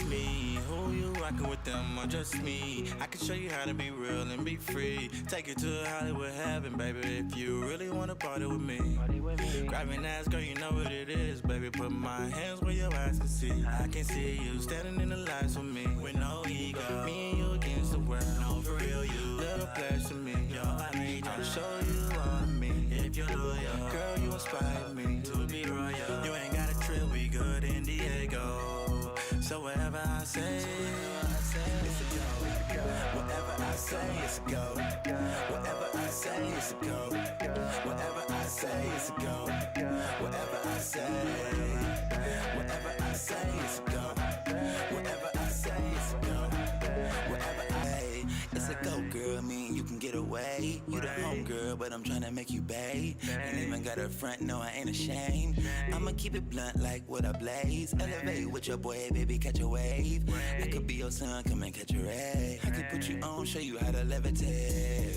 it's me. Who you rockin' with them or just me? I can show you how to be real and be free. Take you to Hollywood heaven, baby, if you really wanna party with me. Grab me ass, girl, you know what it is, baby. Put my hands where your eyes can see. I can see you standing in the lights with me, with no ego. Me and you against the world. No, for real, you little place to me. Yo, I need you. I'll show you all of me. If you're loyal, girl, you inspire me to be royal. You ain't got a trip, we good in Diego. So whatever I say, it's a go. Whatever I say, it's a go. Whatever I say, it's a go. Whatever I say, it's a go. Whatever I say, whatever I say, it's a go. Whatever I say, it's a go. Whatever I say, it's a go, girl. Me and you can get away. You the home girl, but I'm tryna make you bae. Ain't even got a front, no, I ain't ashamed. I'ma keep it blunt like what I blaze. Elevate with your boy, baby, catch a wave. I could be your son, come and catch a ray. I could put you on, show you how to levitate.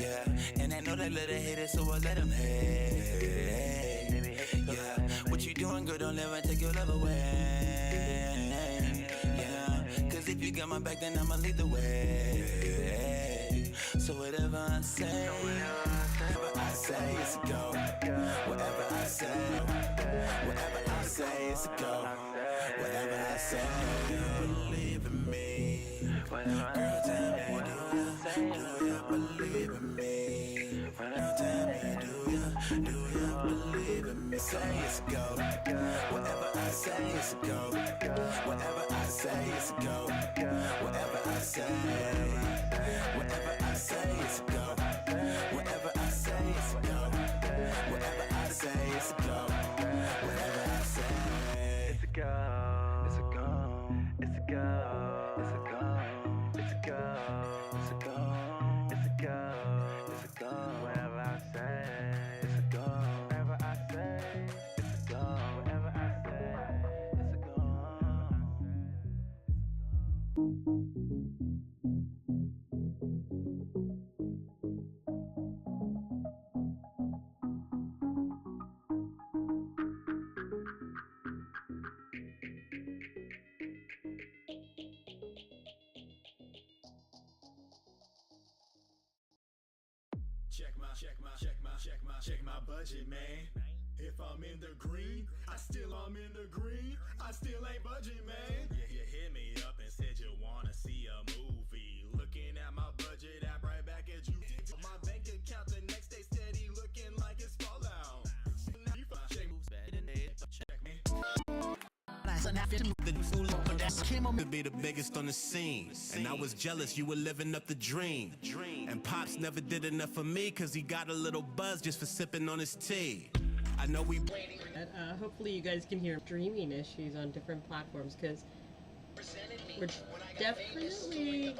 Yeah, and I know that little hater, so I let him hate. Yeah, what you doing, girl, don't ever take your love away. Yeah, cause if you got my back, then I'ma lead the way. So whatever I say, whatever I say, it's a go. Whatever I say, whatever I say, it's a go. Whatever I say, believe in me. Girl, tell me, do you believe in me? Girl, tell me, do you believe in me? Say it's a go. Whatever I say, it's a go. Whatever I say, it's a go. Whatever I say, whatever I say, it's a go. Whatever I say, it's a go. Whatever I say, it's a go. Whatever I say, it's a go. It's a go. It's a go. It's a go. It's a go. It's a go. It's a go. It's a go. Whatever I say, it's a go. Whatever I say, it's a go. Whatever I say, it's a go. Check my budget, man. If I'm in the green, I'm in the green. I still ain't budget, man. Yeah, you hit me up and said you wanna see a movie. Looking at my budget app right back at you. My bank account the next day steady looking like it's fallout. Check me. Came on to be the biggest on the scene, and I was jealous you were living up the dream. And Pops never did enough for me, cause he got a little buzz just for sipping on his tea. I know we hopefully you guys can hear streaming issues on different platforms, because we're definitely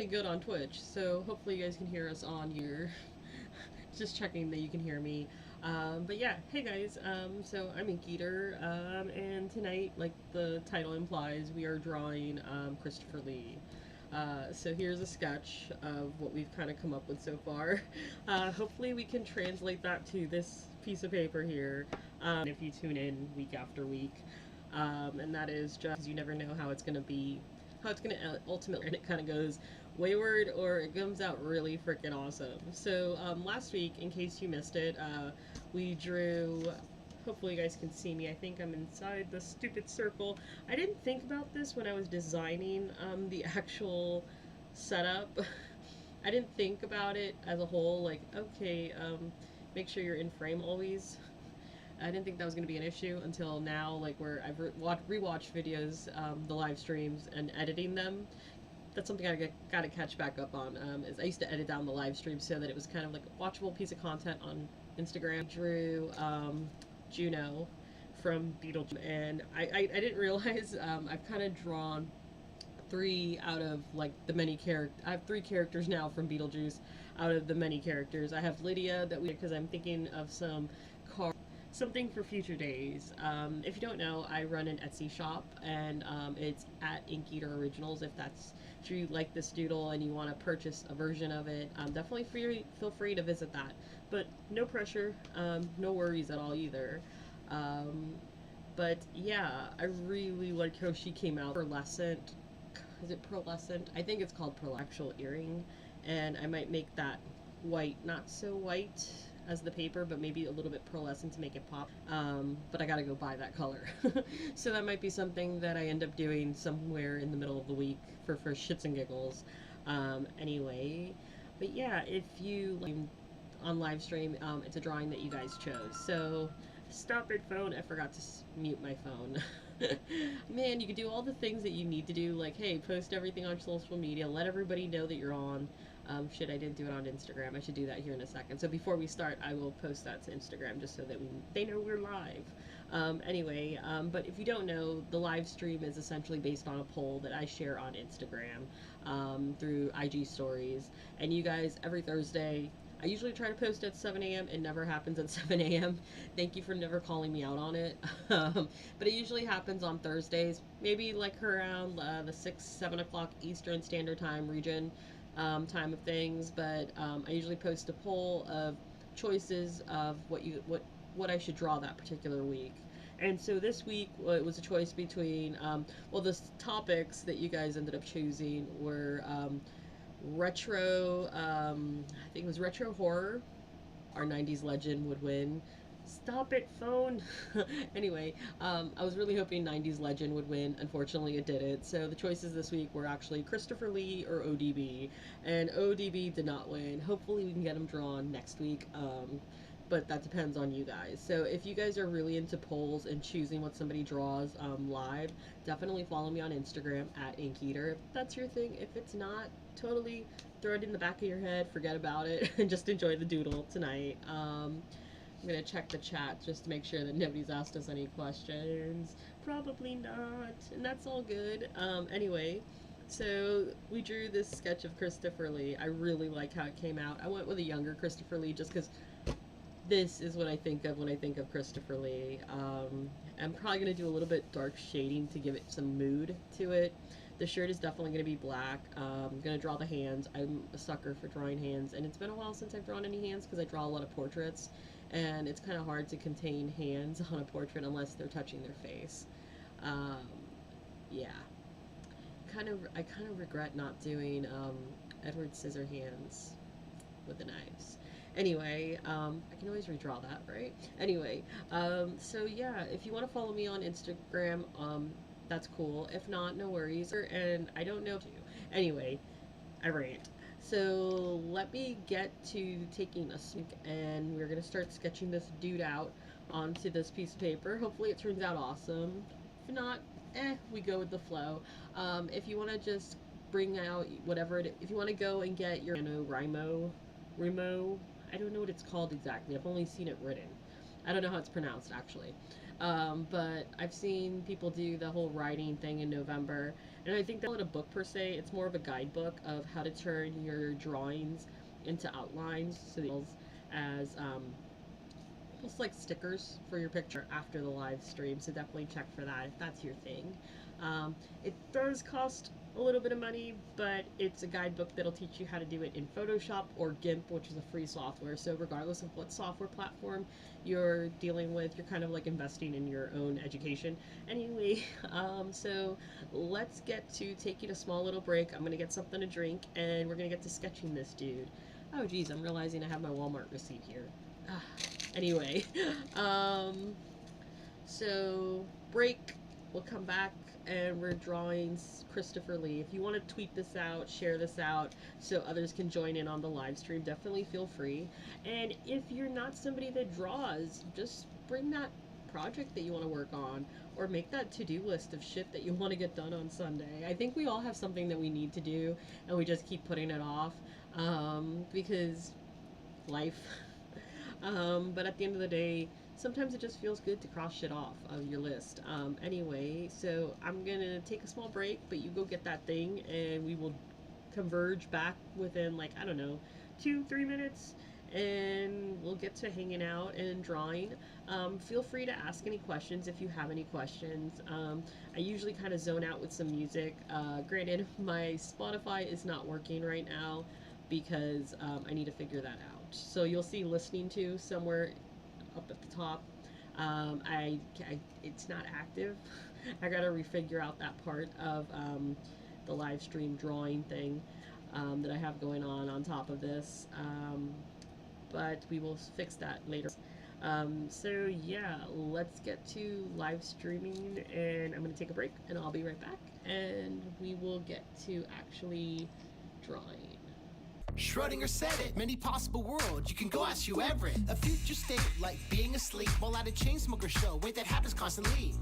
good on Twitch, so hopefully you guys can hear us on here. Just checking that you can hear me. But yeah, hey guys, so I'm Inkeater, and tonight, like the title implies, we are drawing Christopher Lee. So here's a sketch of what we've kind of come up with so far. Hopefully we can translate that to this piece of paper here, if you tune in week after week. And that is just because you never know how it's going to be, how it's going to ultimately, and it kind of goes wayward or it comes out really freaking awesome. So last week, in case you missed it, we drew, hopefully you guys can see me, I think I'm inside the stupid circle. I didn't think about this when I was designing the actual setup. I didn't think about it as a whole, like, okay, make sure you're in frame always. I didn't think that was going to be an issue until now, like where I've rewatched videos, the live streams, and editing them. That's something I gotta catch back up on. Is I used to edit down the live stream so that it was kind of like a watchable piece of content on Instagram. I drew Juno from Beetlejuice, and I didn't realize I've kind of drawn 3 out of like the many characters. I have 3 characters now from Beetlejuice out of the many characters. I have Lydia because I'm thinking of some something for future days. If you don't know, I run an Etsy shop, and it's at Inkeater Originals. If you like this doodle and you want to purchase a version of it, definitely feel free to visit that. But no pressure, no worries at all either. But yeah, I really like how she came out pearlescent. Is it pearlescent? I think it's called pearl actual earring. And I might make that white, not so white as the paper, but maybe a little bit pearlescent to make it pop. But I gotta go buy that color. So that might be something that I end up doing somewhere in the middle of the week for shits and giggles. Anyway, but yeah, if you like on live stream, it's a drawing that you guys chose. So stop it, phone. I forgot to mute my phone. Man, you can do all the things that you need to do, like, hey, post everything on social media, let everybody know that you're on. Shit, I didn't do it on Instagram. I should do that here in a second. So before we start, I will post that to Instagram just so that they know we're live. Anyway, but if you don't know, the live stream is essentially based on a poll that I share on Instagram through IG stories. And you guys, every Thursday, I usually try to post at 7 a.m. It never happens at 7 a.m. Thank you for never calling me out on it. But it usually happens on Thursdays, maybe like around the 6, 7 o'clock Eastern Standard Time region time of things. But I usually post a poll of choices of what I should draw that particular week. And so this week, it was a choice between, well, the topics that you guys ended up choosing were retro, I think it was retro horror. Our 90s legend would win. Stop it, phone. Anyway, I was really hoping 90s legend would win. Unfortunately, it didn't. So the choices this week were actually Christopher Lee or ODB. And ODB did not win. Hopefully, we can get him drawn next week. But that depends on you guys. So if you guys are really into polls and choosing what somebody draws live, definitely follow me on Instagram at Inkeater. If that's your thing. If it's not, totally throw it in the back of your head, forget about it, and just enjoy the doodle tonight. I'm gonna check the chat just to make sure that nobody's asked us any questions. Probably not, and that's all good. Anyway, so we drew this sketch of Christopher Lee. I really like how it came out. I went with a younger Christopher Lee just because this is what I think of when I think of Christopher Lee. I'm probably going to do a little bit dark shading to give it some mood to it. The shirt is definitely going to be black. I'm going to draw the hands. I'm a sucker for drawing hands, and it's been a while since I've drawn any hands because I draw a lot of portraits, and it's kind of hard to contain hands on a portrait unless they're touching their face. Yeah. I kind of regret not doing Edward Scissorhands with the knives. Anyway, I can always redraw that, right? Anyway, so yeah, if you want to follow me on Instagram, that's cool. If not, no worries. And I don't know you. Anyway, I rant. So let me get to taking a sneak, and we're gonna start sketching this dude out onto this piece of paper. Hopefully it turns out awesome. If not, we go with the flow. If you want to just bring out whatever if you want to go and get your Rimo, I don't know what it's called exactly. I've only seen it written. I don't know how it's pronounced, actually. But I've seen people do the whole writing thing in November. And I think that's not a book per se. It's more of a guidebook of how to turn your drawings into outlines. So as almost like stickers for your picture after the live stream. So definitely check for that if that's your thing. It does cost a little bit of money, but it's a guidebook that'll teach you how to do it in Photoshop or GIMP, which is a free software. So regardless of what software platform you're dealing with, you're kind of like investing in your own education. Anyway, so let's get to taking a small little break. I'm gonna get something to drink, and we're gonna get to sketching this dude. Oh geez, I'm realizing I have my Walmart receipt here. Anyway, so break. We'll come back and we're drawing Christopher Lee. If you want to tweet this out, share this out so others can join in on the live stream, definitely feel free. And if you're not somebody that draws, just bring that project that you want to work on, or make that to-do list of shit that you want to get done on Sunday. I think we all have something that we need to do and we just keep putting it off because life. But at the end of the day, sometimes it just feels good to cross shit off of your list. Anyway, so I'm gonna take a small break, but you go get that thing, and we will converge back within, like, I don't know, 2-3 minutes, and we'll get to hanging out and drawing. Feel free to ask any questions if you have any questions. I usually kind of zone out with some music. Granted, my Spotify is not working right now because I need to figure that out. So you'll see listening to somewhere up at the top. It's not active. I gotta refigure out that part of the live stream drawing thing that I have going on top of this. But we will fix that later. So yeah, let's get to live streaming, and I'm gonna take a break and I'll be right back, and we will get to actually drawing. Schrodinger said it, many possible worlds, you can go ask you Everett. A future state like being asleep while at a chain smoker show, wait, that happens constantly.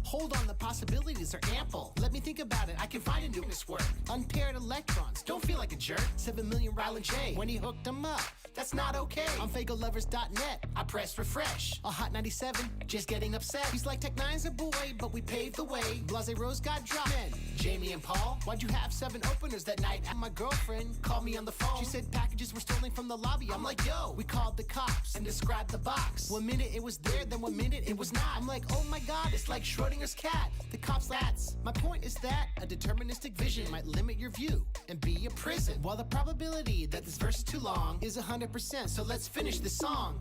Hold on, the possibilities are ample. Let me think about it, I can find a new work. Unpaired electrons, don't feel like a jerk. 7 million Ryland J, when he hooked them up, that's not okay. On FagoLovers.net, I press refresh. A Hot 97, just getting upset. He's like Tech 9's a boy, but we paved the way. Blase Rose got dropped. Jamie and Paul, why'd you have 7 openers that night? And my girlfriend called me on the phone. She said packages were stolen from the lobby. I'm like, yo, we called the cops and described the box. 1 minute it was there, then 1 minute it was not. I'm like, oh my god, it's like Schrodinger's cat. The cops rats. My point is that a deterministic vision might limit your view and be a prison. While the probability that this verse is too long is 100%, so let's finish this song.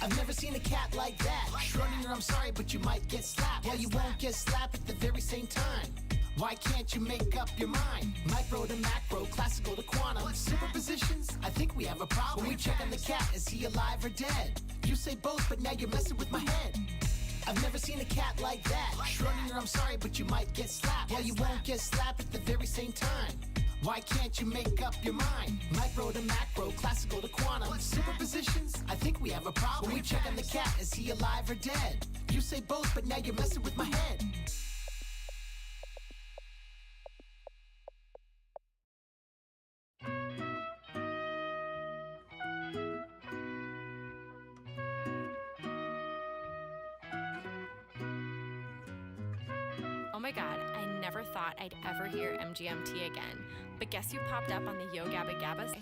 I've never seen a cat like that. Schrodinger, I'm sorry, but you might get slapped. Yeah, you won't get slapped at the very same time. Why can't you make up your mind? Micro to macro, classical to quantum. Superpositions? I think we have a problem. When we check on the cat, is he alive or dead? You say both, but now you're messing with my head. I've never seen a cat like that. Schrodinger, I'm sorry, but you might get slapped. Yeah, you won't get slapped at the very same time. Why can't you make up your mind? Micro to macro, classical to quantum. Superpositions? I think we have a problem. When we check on the cat, is he alive or dead? You say both, but now you're messing with my head. Oh my god, I never thought I'd ever hear MGMT again. But guess who popped up on the Yo Gabba Gabba?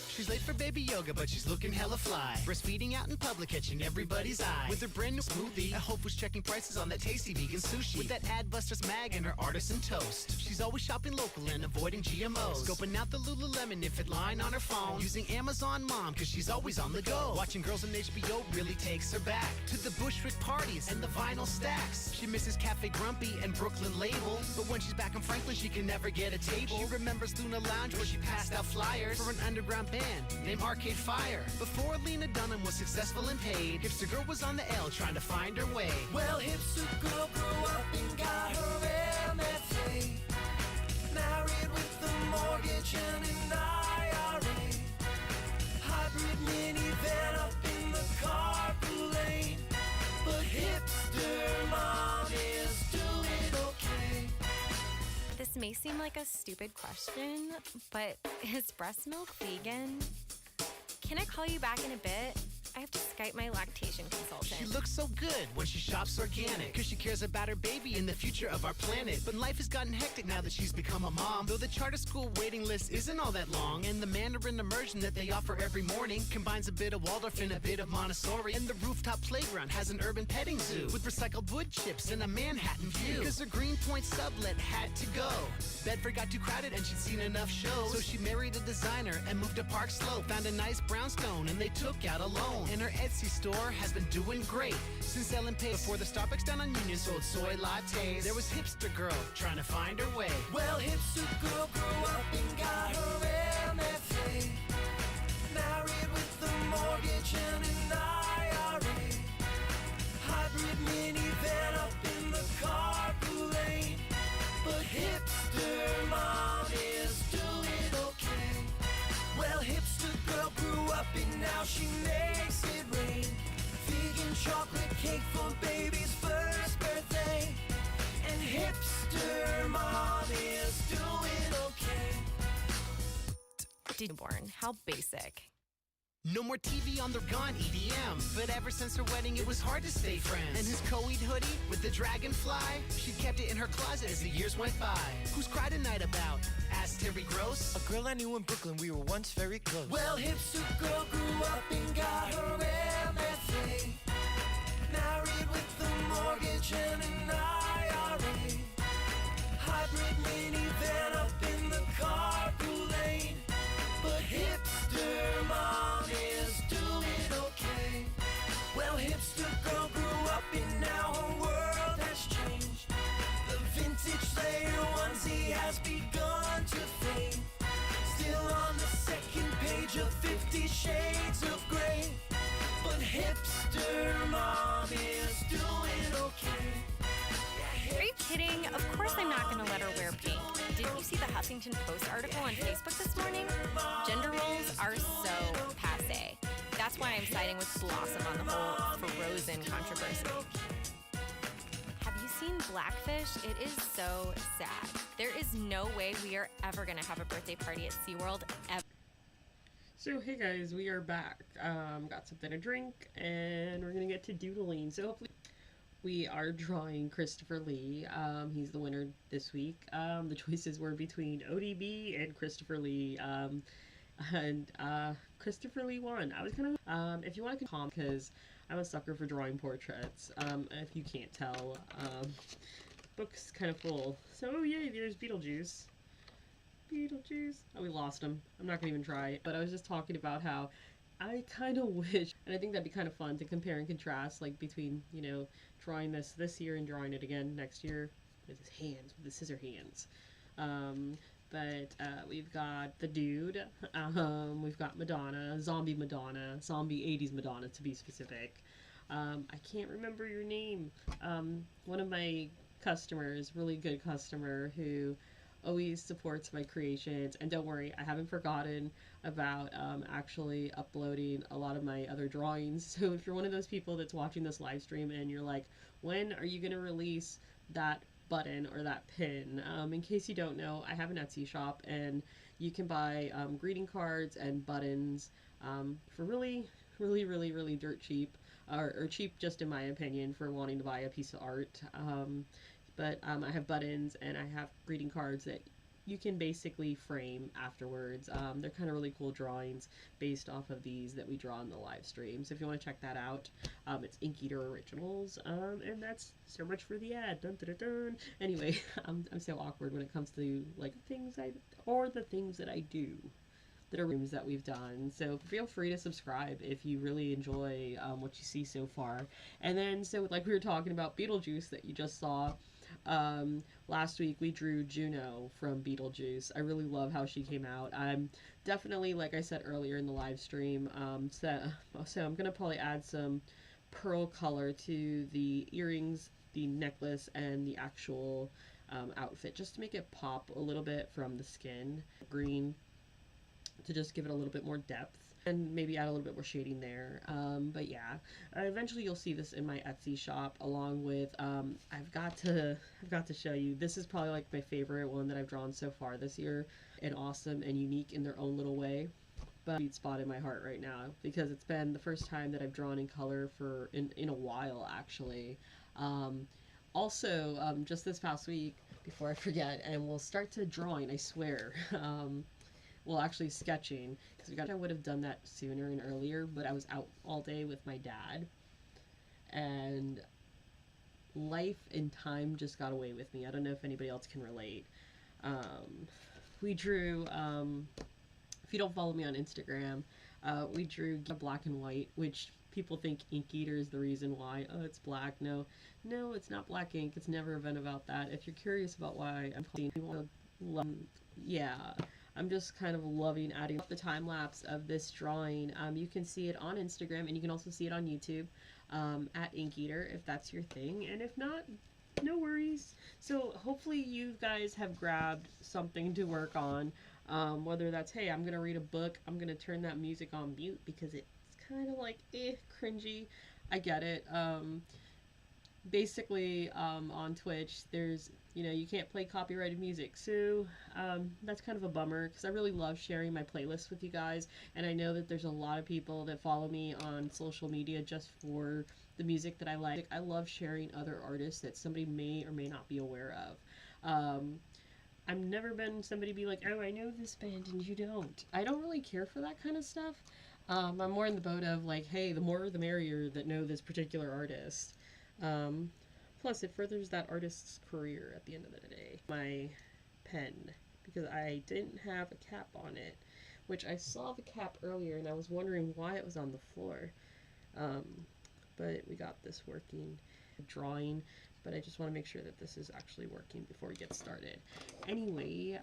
She's late for baby yoga, but she's looking hella fly. Breastfeeding out in public, catching everybody's eye. With her brand new smoothie, at Whole Foods checking prices on that tasty vegan sushi. With that Adbusters mag and her artisan toast. She's always shopping local and avoiding GMOs. Scoping out the Lululemon if it line on her phone. Using Amazon Mom, cause she's always on the go. Watching Girls on HBO really takes her back to the Bushwick parties and the vinyl stacks. She misses Cafe Grumpy and Brooklyn Label. But when she's back in Franklin, she can never get a table. She remembers Luna Lounge where she passed out flyers for an underground band named Arcade Fire. Before Lena Dunham was successful and paid, Hipster Girl was on the L trying to find her way. Well, Hipster Girl grew up and got her MFA. Married with a mortgage and an IRA. Hybrid minivan up in the carpool lane. But Hipster Mom is doing okay. This may seem like a stupid question, but is breast milk vegan? Can I call you back in a bit? I have to Skype my lactation consultant. She looks so good when she shops organic, cause she cares about her baby and the future of our planet. But life has gotten hectic now that she's become a mom. Though the charter school waiting list isn't all that long, and the Mandarin immersion that they offer every morning combines a bit of Waldorf and a bit of Montessori. And the rooftop playground has an urban petting zoo with recycled wood chips and a Manhattan view. Cause her Greenpoint sublet had to go. Bedford got too crowded and she'd seen enough shows. So she married a designer and moved to Park Slope. Found a nice brownstone and they took out a loan. And her Etsy store has been doing great since Ellen Page. Before the Starbucks down on Union sold soy lattes, there was Hipster Girl trying to find her way. Well, Hipster Girl grew up and got her MFA. Married with a mortgage and an IRA. Hybrid minivan up in the carpool lane. But Hipster Mom is doing okay. Well, Hipster Girl grew up and now she makes it rain. Vegan chocolate cake for baby's first birthday. And Hipster Mom is doing okay. Newborn, how basic. No more TV on the gone EDM. But ever since her wedding, it was hard to stay friends. And his co-ed hoodie with the dragonfly, she kept it in her closet as the years went by. Who's cried tonight about? Asked Terry Gross. A girl I knew in Brooklyn, we were once very close. Well, Hipster Girl grew up and got her MFA. Married with a mortgage and an IRA. Hybrid minivan up in the carpool lane. But Hipster Mom is doing okay. Well, Hipster Girl Huffington Post article on Facebook this morning, gender roles are so passé. That's why I'm siding with Blossom on the whole Frozen controversy. Have you seen Blackfish? It is so sad. There is no way we are ever going to have a birthday party at SeaWorld ever. So hey guys, we are back. Got something to drink, and we're gonna get to doodling. So hopefully we are drawing Christopher Lee. He's the winner this week. The choices were between ODB and Christopher Lee. And Christopher Lee won. I was kind of if you want to comment, because I'm a sucker for drawing portraits. If you can't tell, book's kind of full. So oh yay, there's Beetlejuice. Beetlejuice. Oh, we lost him. I'm not gonna even try it. But I was just talking about how I kind of wish, and I think that'd be kind of fun to compare and contrast, like between, you know, drawing this year and drawing it again next year with his hands, with the scissor hands. But we've got the dude, we've got Madonna, zombie 80s Madonna to be specific. I can't remember your name. One of my customers, really good customer, who always supports my creations, and don't worry, I haven't forgotten about actually uploading a lot of my other drawings. So if you're one of those people that's watching this live stream and you're like, when are you going to release that button or that pin? In case you don't know, I have an Etsy shop, and you can buy greeting cards and buttons for really dirt cheap, or cheap just in my opinion for wanting to buy a piece of art. But I have buttons and I have greeting cards that you can basically frame afterwards. They're kind of really cool drawings based off of these that we draw in the live stream. So if you want to check that out, it's Ink Eater Originals. And that's so much for the ad. Dun, dun, dun, dun. Anyway, I'm so awkward when it comes to like the things that I do that are rooms that we've done. So feel free to subscribe if you really enjoy what you see so far. And then, so like we were talking about Beetlejuice that you just saw, last week we drew Juno from Beetlejuice. I really love how she came out. I'm definitely, like I said earlier in the live stream, so I'm gonna probably add some pearl color to the earrings, the necklace, and the actual outfit, just to make it pop a little bit from the skin. Green, to just give it a little bit more depth, and maybe add a little bit more shading there. But yeah, eventually you'll see this in my Etsy shop, along with I've got to show you. This is probably like my favorite one that I've drawn so far this year, and awesome and unique in their own little way. But sweet spot in my heart right now, because it's been the first time that I've drawn in color for in a while actually. Also, just this past week, before I forget, and we'll start to drawing, I swear. Well, actually sketching, because I would have done that sooner and earlier, but I was out all day with my dad, and life and time just got away with me. I don't know if anybody else can relate. We drew, if you don't follow me on Instagram, we drew black and white, which people think Ink Eater is the reason why. Oh, it's black. No, it's not black ink. It's never been about that. If you're curious about why I'm I'm just kind of loving adding up the time lapse of this drawing. You can see it on Instagram, and you can also see it on YouTube at Ink Eater if that's your thing. And if not, no worries. So hopefully you guys have grabbed something to work on. Whether that's, hey, I'm gonna read a book, I'm gonna turn that music on mute because it's kind of like cringy. I get it. Basically, on Twitch, there's, you can't play copyrighted music, so that's kind of a bummer, because I really love sharing my playlists with you guys, and I know that there's a lot of people that follow me on social media just for the music that I like. I love sharing other artists that somebody may or may not be aware of. I've never been somebody be like, oh, I know this band and you don't. I don't really care for that kind of stuff. I'm more in the boat of like, hey, the more the merrier that know this particular artist. Plus, it furthers that artist's career at the end of the day. My pen, because I didn't have a cap on it, which I saw the cap earlier and I was wondering why it was on the floor. But we got this working. Drawing, but I just want to make sure that this is actually working before we get started. Anyway,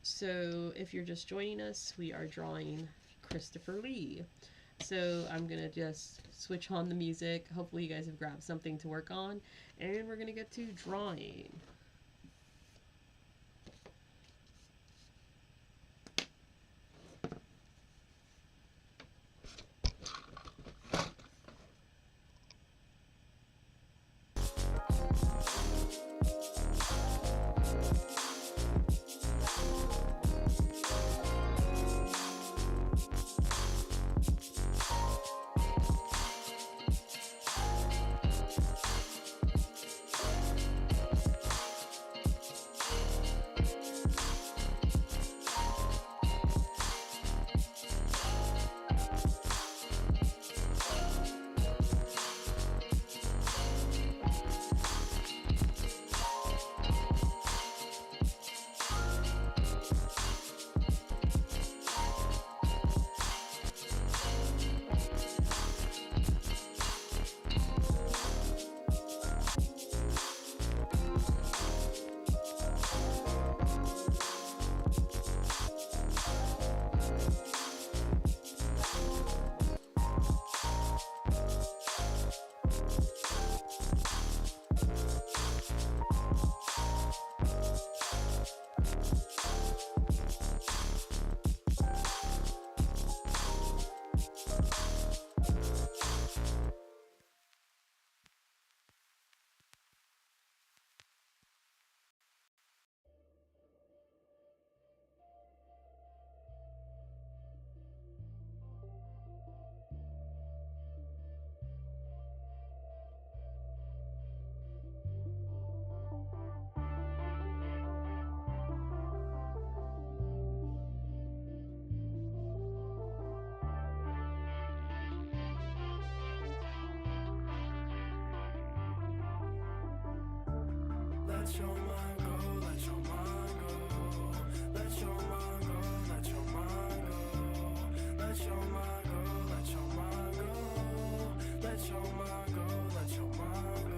so if you're just joining us, we are drawing Christopher Lee. So I'm gonna just switch on the music. Hopefully you guys have grabbed something to work on, and we're gonna get to drawing. Let your mind go, let your mind go. Let your mind go, let your mind go. Let your mind go, let your mind go. Let your mind go, let your mind go.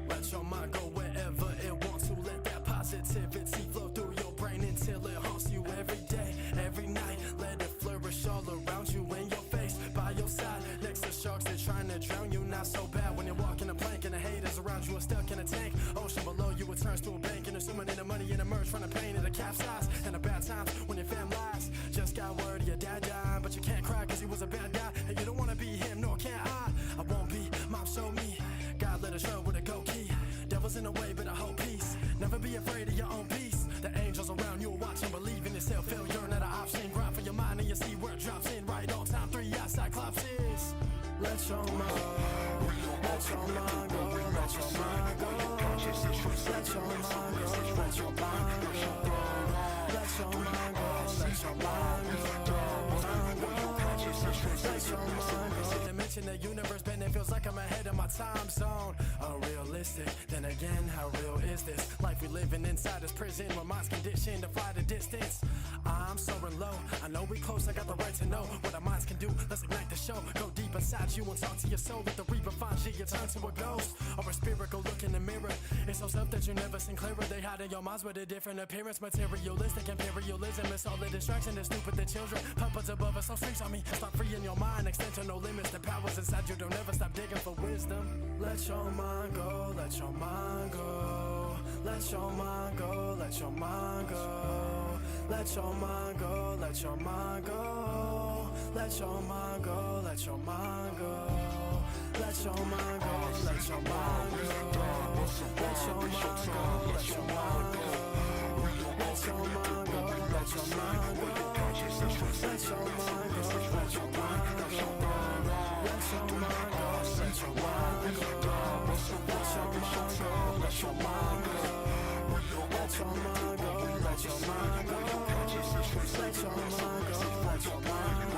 Let your mind go wherever it wants to. Let that positivity flow through your brain until it haunts you every day, every night. Let it flourish all around you, in your face, by your side. Next to sharks, they're trying to drown you. Not so bad when you're walking a plank and the haters around you are stuck in a tank. Ocean below you, it turns to a bank. And there's swimming in the money and emerge from the pain of the capsize. And the bad times when your fam lies. Just got word of your dad died, but you can't cry cause he was a bad guy. And you don't wanna be him, nor can I won't be, mom showed me. God let us run with a go key. Devil's in the way, but I hope peace. Never be afraid of your own peace. The angels around you will watch and believe in yourself. Failure not an option. Grind for your mind and you see where it drops in. Right on time, 3 outside Cyclopses. Let your mind go, let your mind go, let your mind go. Let your mind go, let your mind go. Let your mind go, let your mind go. Let your mind go. Dimension the universe bending feels like I'm ahead of my time zone. Unrealistic, then again, how real is this? Life we living inside this prison where mind's conditioned to fly the distance. I'm soaring low, I know we close, I got the right to know what our minds can do. Let's ignite the show, go deep inside you and talk to your soul. Let the reaper find you, you turn to a ghost or a spirit, go look in the mirror. It's so self that you never seen clearer. They hide in your minds with a different appearance. Materialistic imperialism, it's all the distraction. They're stupid, the children, puppets above us, no strings on me. Stop freeing your mind, extend to no limits. The powers inside you, don't ever stop digging for wisdom. Let your mind go, let your mind go. Let your mind go, let your mind go. Let your mind go, let your mind go. Let your mind go, let your mind go. Let your mind go, let your mind go. Let your mind go, let your mind go. Let your mind go, let your mind go. Let your mind go, let your mind go. Let your mind go, let your mind go. Let your mind go, let your mind go. Let your mind go, let your mind go. Let your mind go, let your mind go.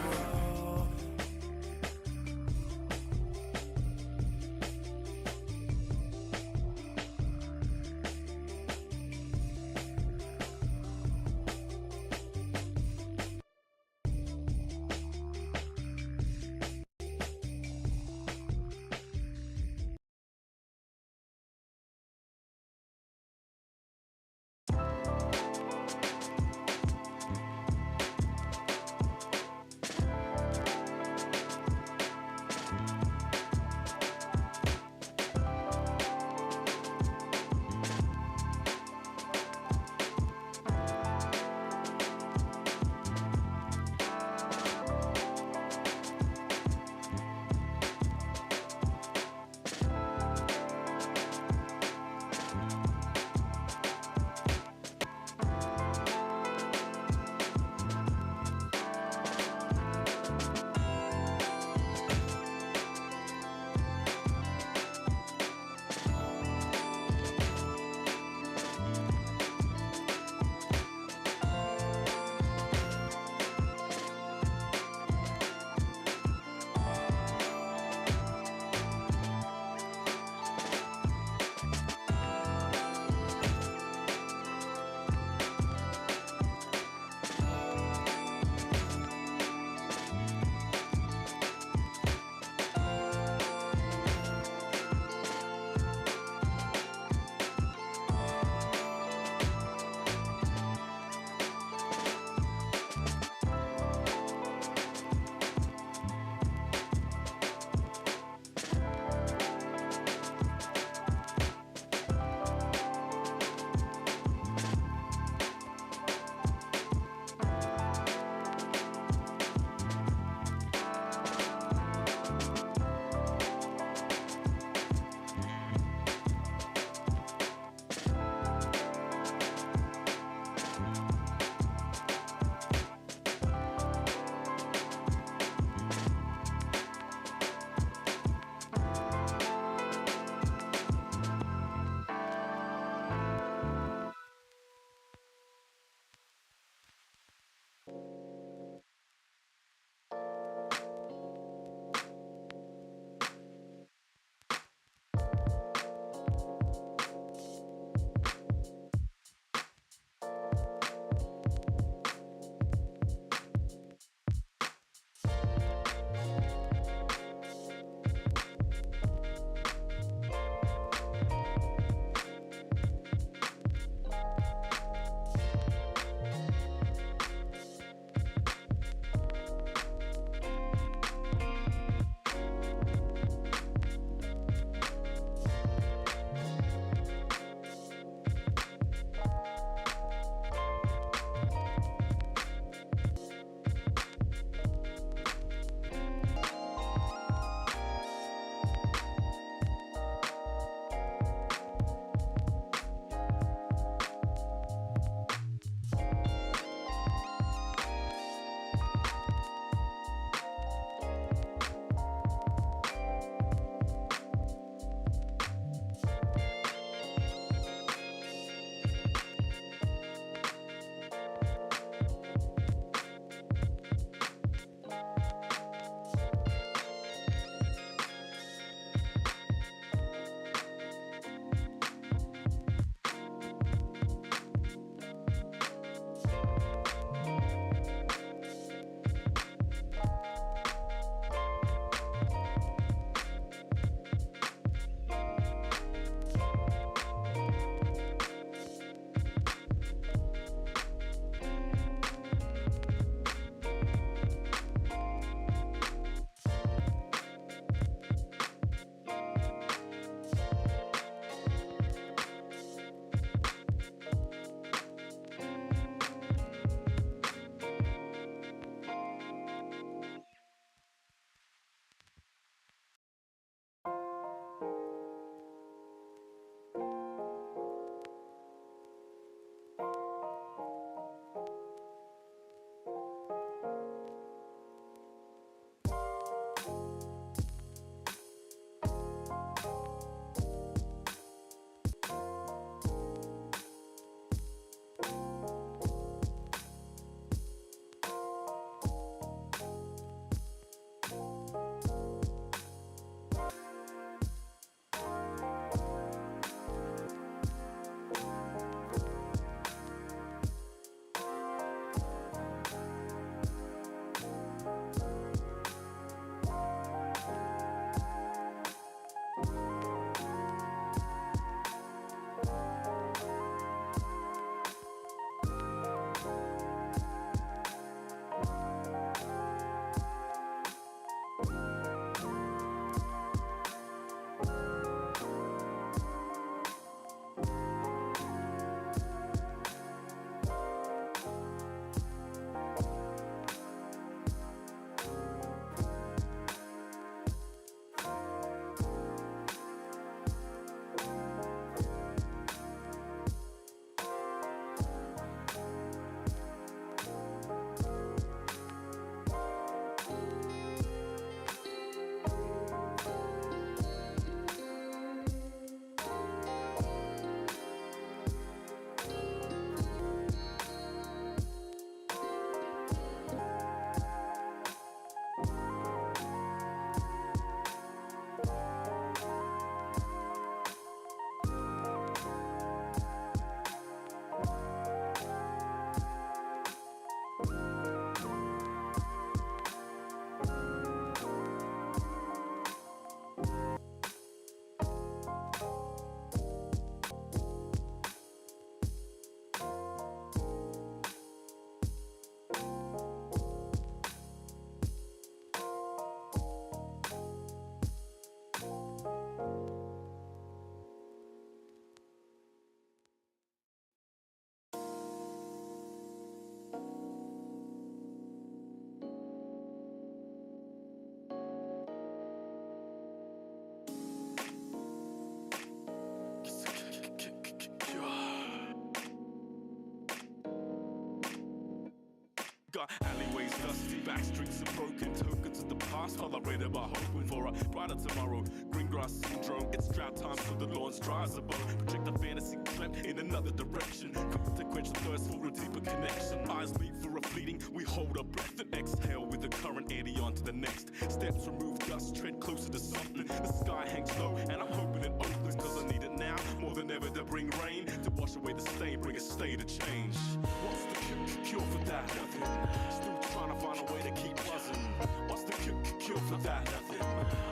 Got alleyways dusty, back streets are broken. Tokens of the past, tolerated by hoping for a brighter tomorrow. Green grass syndrome, it's drought time, so the lawns dry as a bone. Project a fantasy clamp in another direction. Quick to quench the thirst for a deeper connection. Eyes meet for a fleeting, we hold our breath and exhale with the current eddy on to the next. Steps remove dust, tread closer to something. The sky hangs low, and I'm hoping it opens, cause I need it now more than ever to bring rain, to wash away the stain, bring a state of change. What's the cure for that? Nothing. Still trying to find a way to keep buzzing. What's the cure for that? Nothing.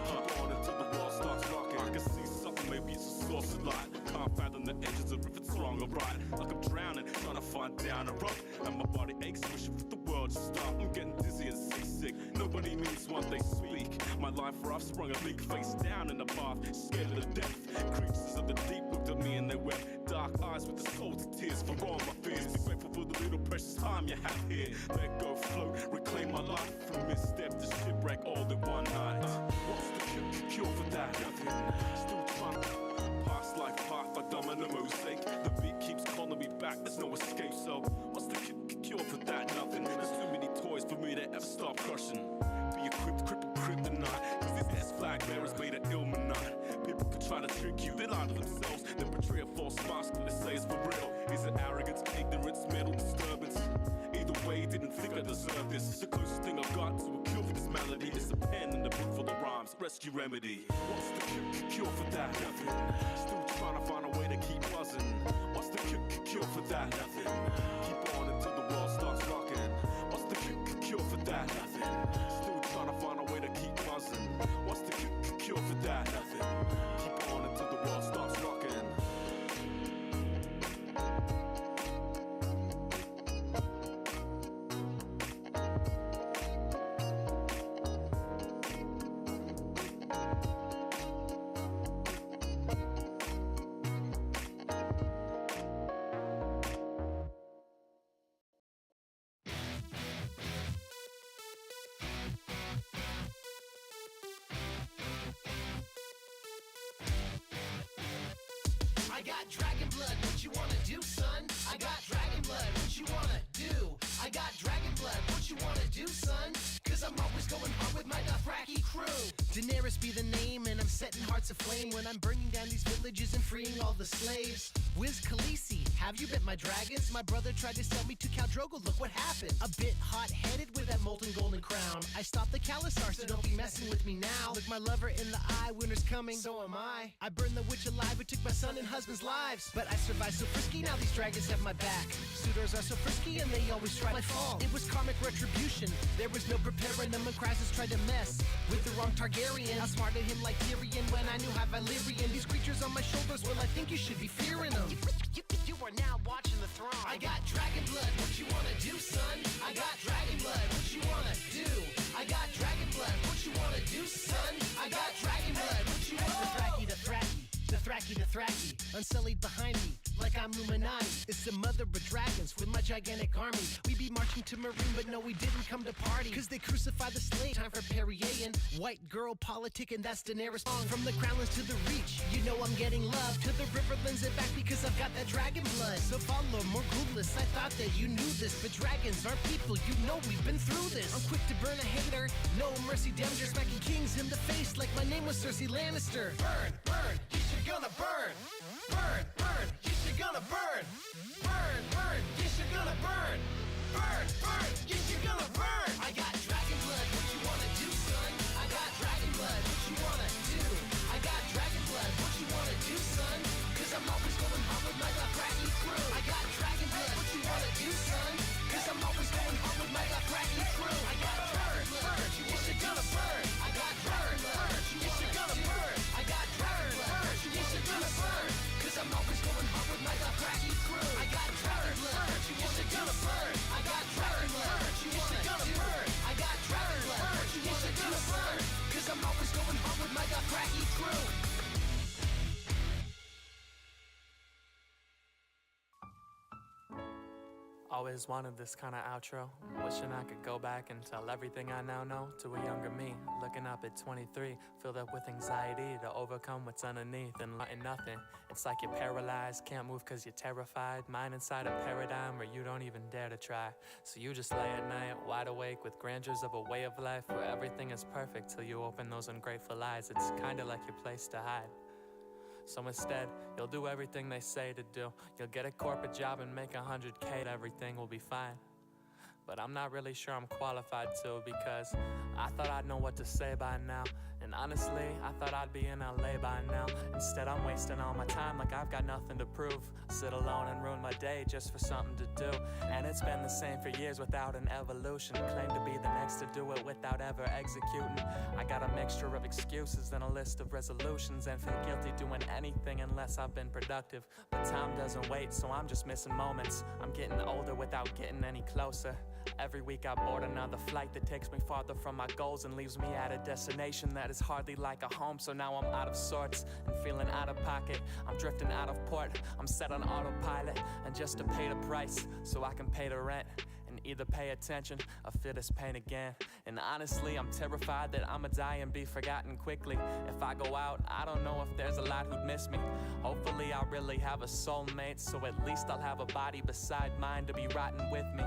Keep on until the world starts rocking. I can see something, maybe it's a source of light. Can't fathom the edges of if it's wrong or right. Like I'm drowning, trying to find down a rope, and my body aches, wishing for the world to stop. I'm getting dizzy and seasick. Nobody means what they speak. My life rough, sprung a leak, face down in the bath, scared of the death. Creatures of the deep looked at me and they wept. Dark eyes with the salty tears for all my fears. Be grateful for the little precious time you have here. Let go, float, reclaim my life from misstep to shipwreck all in one night. What's the cure for that? Nothing. Still trying to pass life path like domino mosaic. The beat keeps calling me back, there's no escape. So what's the cure for that? Nothing. There's too many toys for me to ever stop crushing. Be equipped, crippled, kryptonite. Cause this S flag bearers made an illuminati. People could try to trick you, they lie to themselves, then portray a false mask and they say it's for real. Is it arrogance, ignorance, mental disturbance? Either way, didn't think I deserved this. The closest thing I've got to a cure for this malady is a pen and a book full of rhymes, rescue remedy. What's the cure for that? Nothing. Still trying to find a way to keep buzzing. What's the cure for that? Nothing. Keep on until the world starts rocking. What's the cure for that? Nothing. Still trying to find a way to keep buzzing. What's the cure for that? Nothing. Keep on until the world starts rocking. I got dragon blood, what you wanna do, son? I got dragon blood, what you wanna do? I got dragon blood, what you wanna do, son? Cause I'm always going hard with my Dothraki crew. Daenerys be the name, and I'm setting hearts aflame when I'm burning down these villages and freeing all the slaves. Wiz Khaleesi, have you bit my dragons? My brother tried to sell me to Khal Drogo, look what happened. A bit hot-headed with that molten golden crown. I stopped the Khalasar, so don't be messing with me now. Look my lover in the eye, winter's coming, so am I. I burned the witch alive who took my son and husband's lives. But I survived so frisky, now these dragons have my back. Suitors are so frisky and they always try my fall. It was karmic retribution, there was no preparing them when Krasus tried to mess with the wrong Targaryen. I smarted him like Tyrion when I knew how Valyrian. These creatures on my shoulders, well I think you should be fearing them. You are now watching the throne. I got dragon blood, what you wanna do, son? I got dragon blood, what you wanna do? I got dragon blood, what you wanna do, son? I got dragon blood, what you wanna do? The Thraki, unsullied behind me, like I'm Illuminati. It's the mother of dragons with my gigantic army. We be marching to Marine, but no, we didn't come to party. Cause they crucified the slave, time for Perrier and white girl politic, and that's Daenerys. From the Crownlands to the Reach, you know I'm getting love. To the Riverlands and back because I've got that dragon blood. So follow, more clueless, I thought that you knew this, but dragons aren't people, you know we've been through this. I'm quick to burn a hater, no mercy, danger, smacking kings in the face like my name was Cersei Lannister. Burn, burn, you should gonna burn. Burn, burn, you should gonna burn. Burn, burn, you should gonna burn. Burn, burn, you should gonna burn. I got dragon blood, what you wanna do, son? I got dragon blood, what you wanna do? I got dragon blood, what you wanna do, son? Cause I'm always going hard with my Dothraki crew. I got dragon blood, what you wanna do, son? Cause I'm always going hard with my Dothraki crew. I got dragon blood, you should gonna burn. I got dragon blood, you should gonna burn. I got dragon blood, you should gonna burn. Cause I'm always going hard with my Dothraki crew. I got dragon blood, you should gonna burn. I got dragon blood, you should gonna burn. I got dragon blood, you should gonna burn. Cause I'm always going hard with my Dothraki crew. Always wanted this kind of outro. Wishing I could go back and tell everything I now know to a younger me. Looking up at 23, filled up with anxiety to overcome what's underneath and nothing. It's like you're paralyzed, can't move cause you're terrified. Mind inside a paradigm where you don't even dare to try. So you just lay at night, wide awake with grandeurs of a way of life where everything is perfect till you open those ungrateful eyes. It's kinda like your place to hide. So instead, you'll do everything they say to do. You'll get a corporate job and make 100K, everything will be fine. But I'm not really sure I'm qualified to, because I thought I'd know what to say by now. And honestly, I thought I'd be in LA by now. Instead, I'm wasting all my time like I've got nothing to prove. Sit alone and ruin my day just for something to do. And it's been the same for years without an evolution. Claim to be the next to do it without ever executing. I got a mixture of excuses and a list of resolutions, and feel guilty doing anything unless I've been productive. But time doesn't wait, so I'm just missing moments. I'm getting older without getting any closer. Every week I board another flight that takes me farther from my goals and leaves me at a destination that is hardly like a home. So now I'm out of sorts and feeling out of pocket. I'm drifting out of port, I'm set on autopilot. And just to pay the price so I can pay the rent, and either pay attention or feel this pain again. And honestly, I'm terrified that I'ma die and be forgotten quickly. If I go out, I don't know if there's a lot who'd miss me. Hopefully I'll really have a soulmate, so at least I'll have a body beside mine to be rotting with me.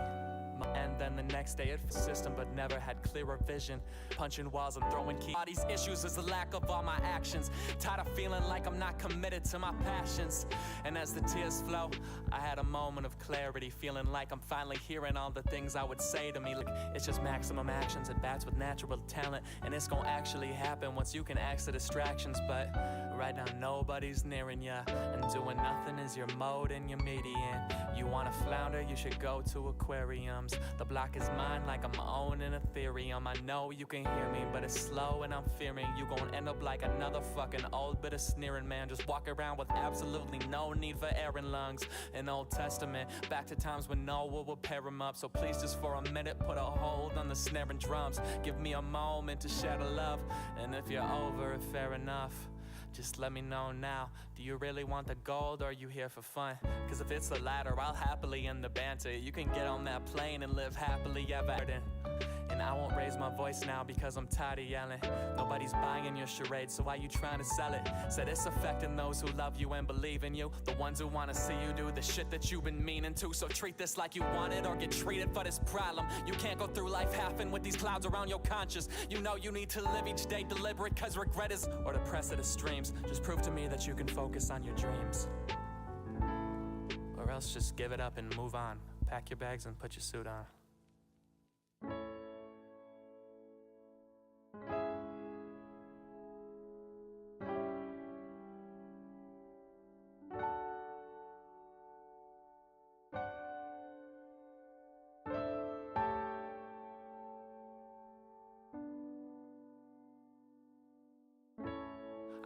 And then the next day it system, but never had clearer vision. Punching walls and throwing keys. All these issues is the lack of all my actions. Tired of feeling like I'm not committed to my passions. And as the tears flow, I had a moment of clarity, feeling like I'm finally hearing all the things I would say to me. Like it's just maximum actions at bats with natural talent, and it's gonna actually happen once you can axe the distractions. But right now nobody's nearing ya, and doing nothing is your mode and your median. You wanna flounder, you should go to aquariums. The block is mine like I'm owning Ethereum. I know you can hear me, but it's slow and I'm fearing you gon' end up like another fucking old bit of sneering man. Just walk around with absolutely no need for air and lungs. An Old Testament, back to times when Noah would pair him up. So please just for a minute put a hold on the snare and drums. Give me a moment to share the love, and if you're over it, fair enough. Just let me know now, do you really want the gold or are you here for fun? Cause if it's the latter, I'll happily end the banter. You can get on that plane and live happily ever after. And I won't raise my voice now because I'm tired of yelling. Nobody's buying your charade, so why you trying to sell it? Said it's affecting those who love you and believe in you, the ones who wanna see you do the shit that you've been meaning to. So treat this like you want it or get treated for this problem. You can't go through life halfing with these clouds around your conscience. You know you need to live each day deliberate, cause regret is, or the press of the streams. Just prove to me that you can focus on your dreams, or else just give it up and move on. Pack your bags and put your suit on.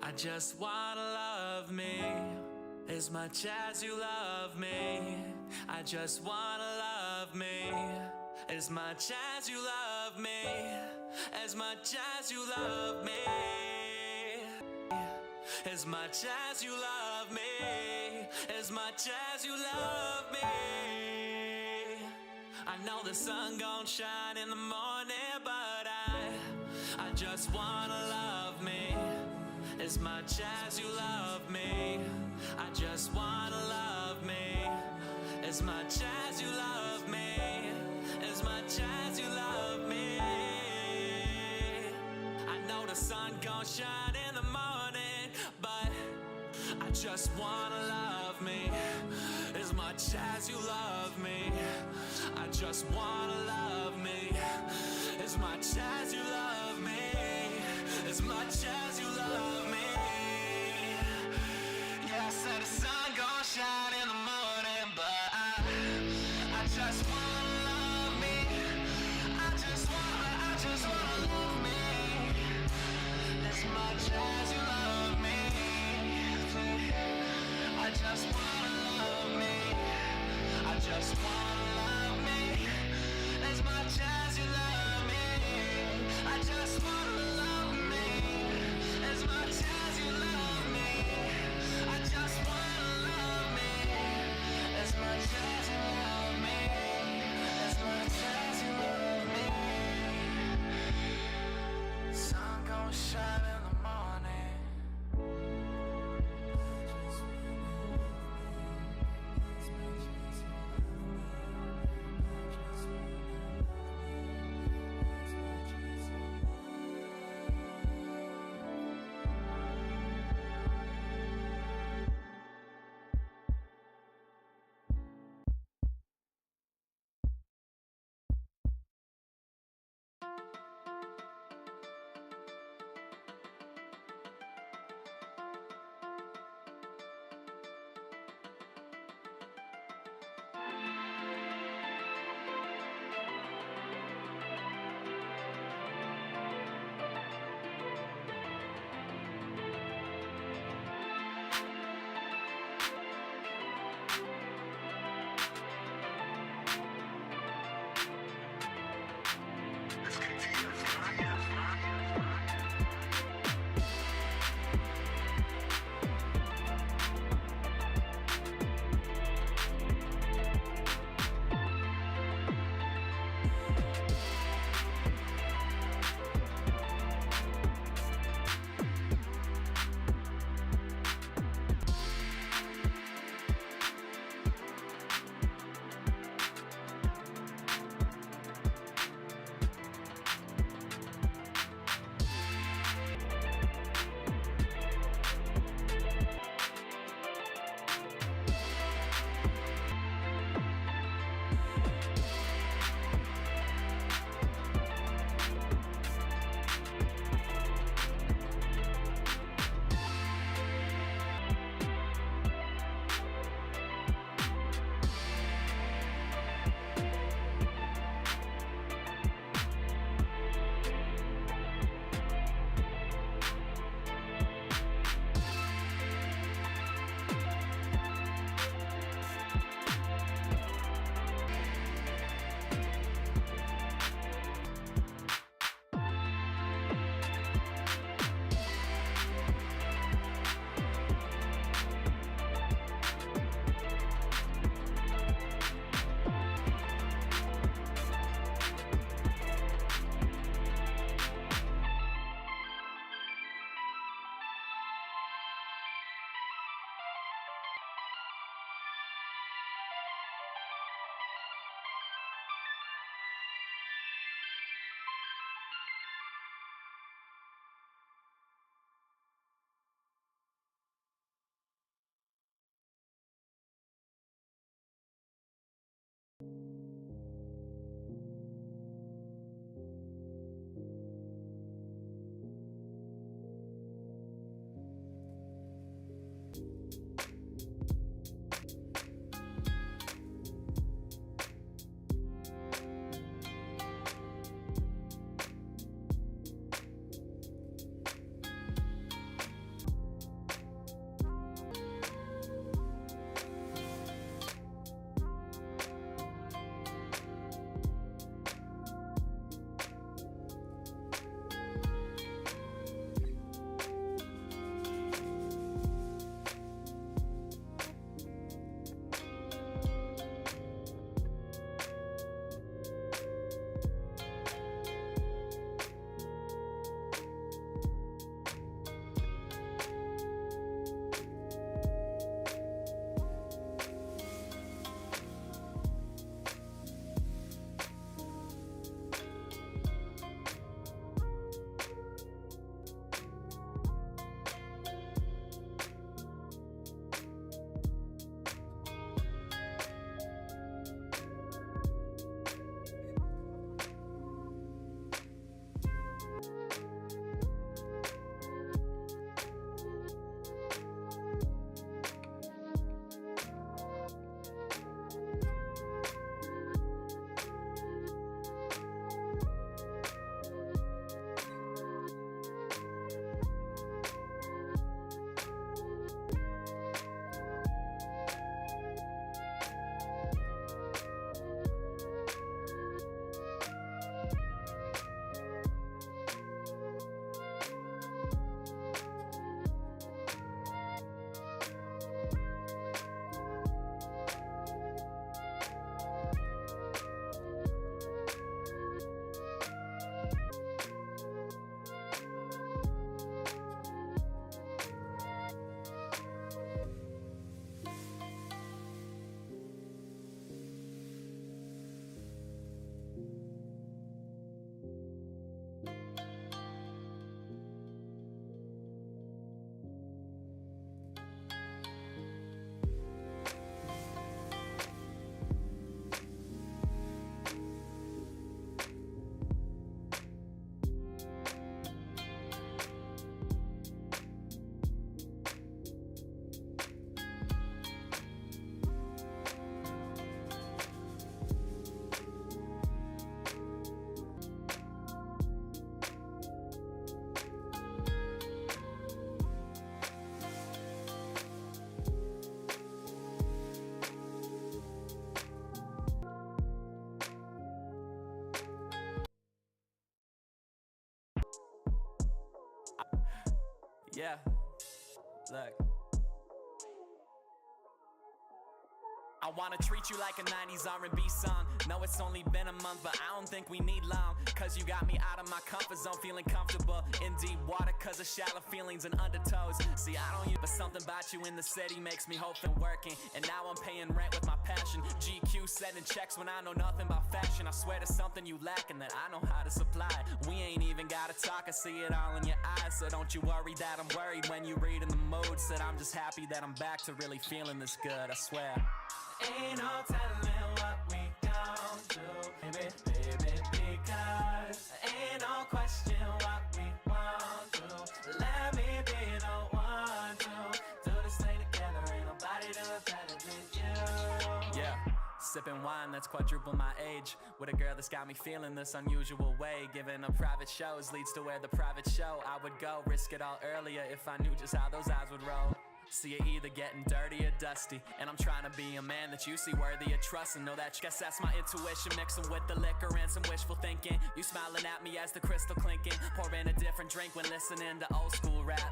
I just wanna love me as much as you love me. I just wanna love me as much as you love me. As much as you love me. As much as you love me. As much as you love me. I know the sun gon' shine in the morning, but I just wanna love me as much as you love me. I just wanna love me as much as you love me. As much as you love me. I know the sun gon' shine in the morning, but I just wanna love me as much as you love me. I just wanna love me as much as you love me. As much as you love me. Yeah, I said the sun gon' shine in the morning, but I just wanna love me. I just wanna love me as much as you love me. I just wanna love me. I just wanna love me as much as you love me. I just wanna love me as much as you love me. I just wanna love me as much as you love me. Yeah, look. I wanna treat you like a 90s R&B song. No, it's only been a month, but I don't think we need long. Cause you got me out of my comfort zone, feeling comfortable in deep water cause of shallow feelings and undertows. See, I don't use, but something about you in the city makes me hope and working. And now I'm paying rent with my passion. GQ sending checks when I know nothing about fashion. I swear there's something you lacking that I know how to supply. We ain't even gotta talk, I see it all in your eyes. So don't you worry that I'm worried when you read in the mood. Said I'm just happy that I'm back to really feeling this good, I swear. Ain't no telling what we gon' do, baby, because ain't no question what we want to. Let me be the one to do this thing together. Ain't nobody do it better than you. Yeah, sipping wine that's quadruple my age, with a girl that's got me feeling this unusual way. Giving up private shows leads to where the private show I would go. Risk it all earlier if I knew just how those eyes would roll. See, you're either getting dirty or dusty, and I'm trying to be a man that you see worthy of trust. And know that, guess that's my intuition mixing with the liquor and some wishful thinking. You smiling at me as the crystal clinking, pouring a different drink when listening to old school rap.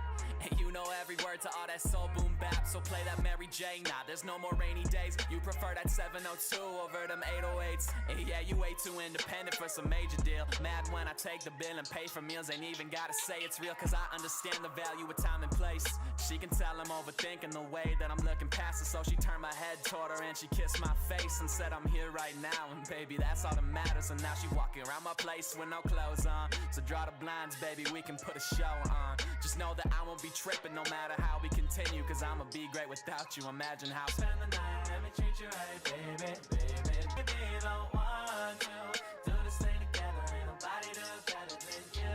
And you know every word to all that soul boom bap, so play that Mary J. Nah, there's no more rainy days. You prefer that 702 over them 808s. And yeah, you way too independent for some major deal. Mad when I take the bill and pay for meals. Ain't even gotta say it's real, cause I understand the value of time and place. She can tell I'm overthinking the way that I'm looking past her, so she turned my head toward her and she kissed my face and said I'm here right now, and baby that's all that matters. And now she walking around my place with no clothes on, so draw the blinds baby, we can put a show on. Just know that I won't be tripping no matter how we continue, cause I'ma be great without you. Imagine how spend the night, let me treat you right, baby, baby, be the one to do this thing together. Ain't nobody do it better than you.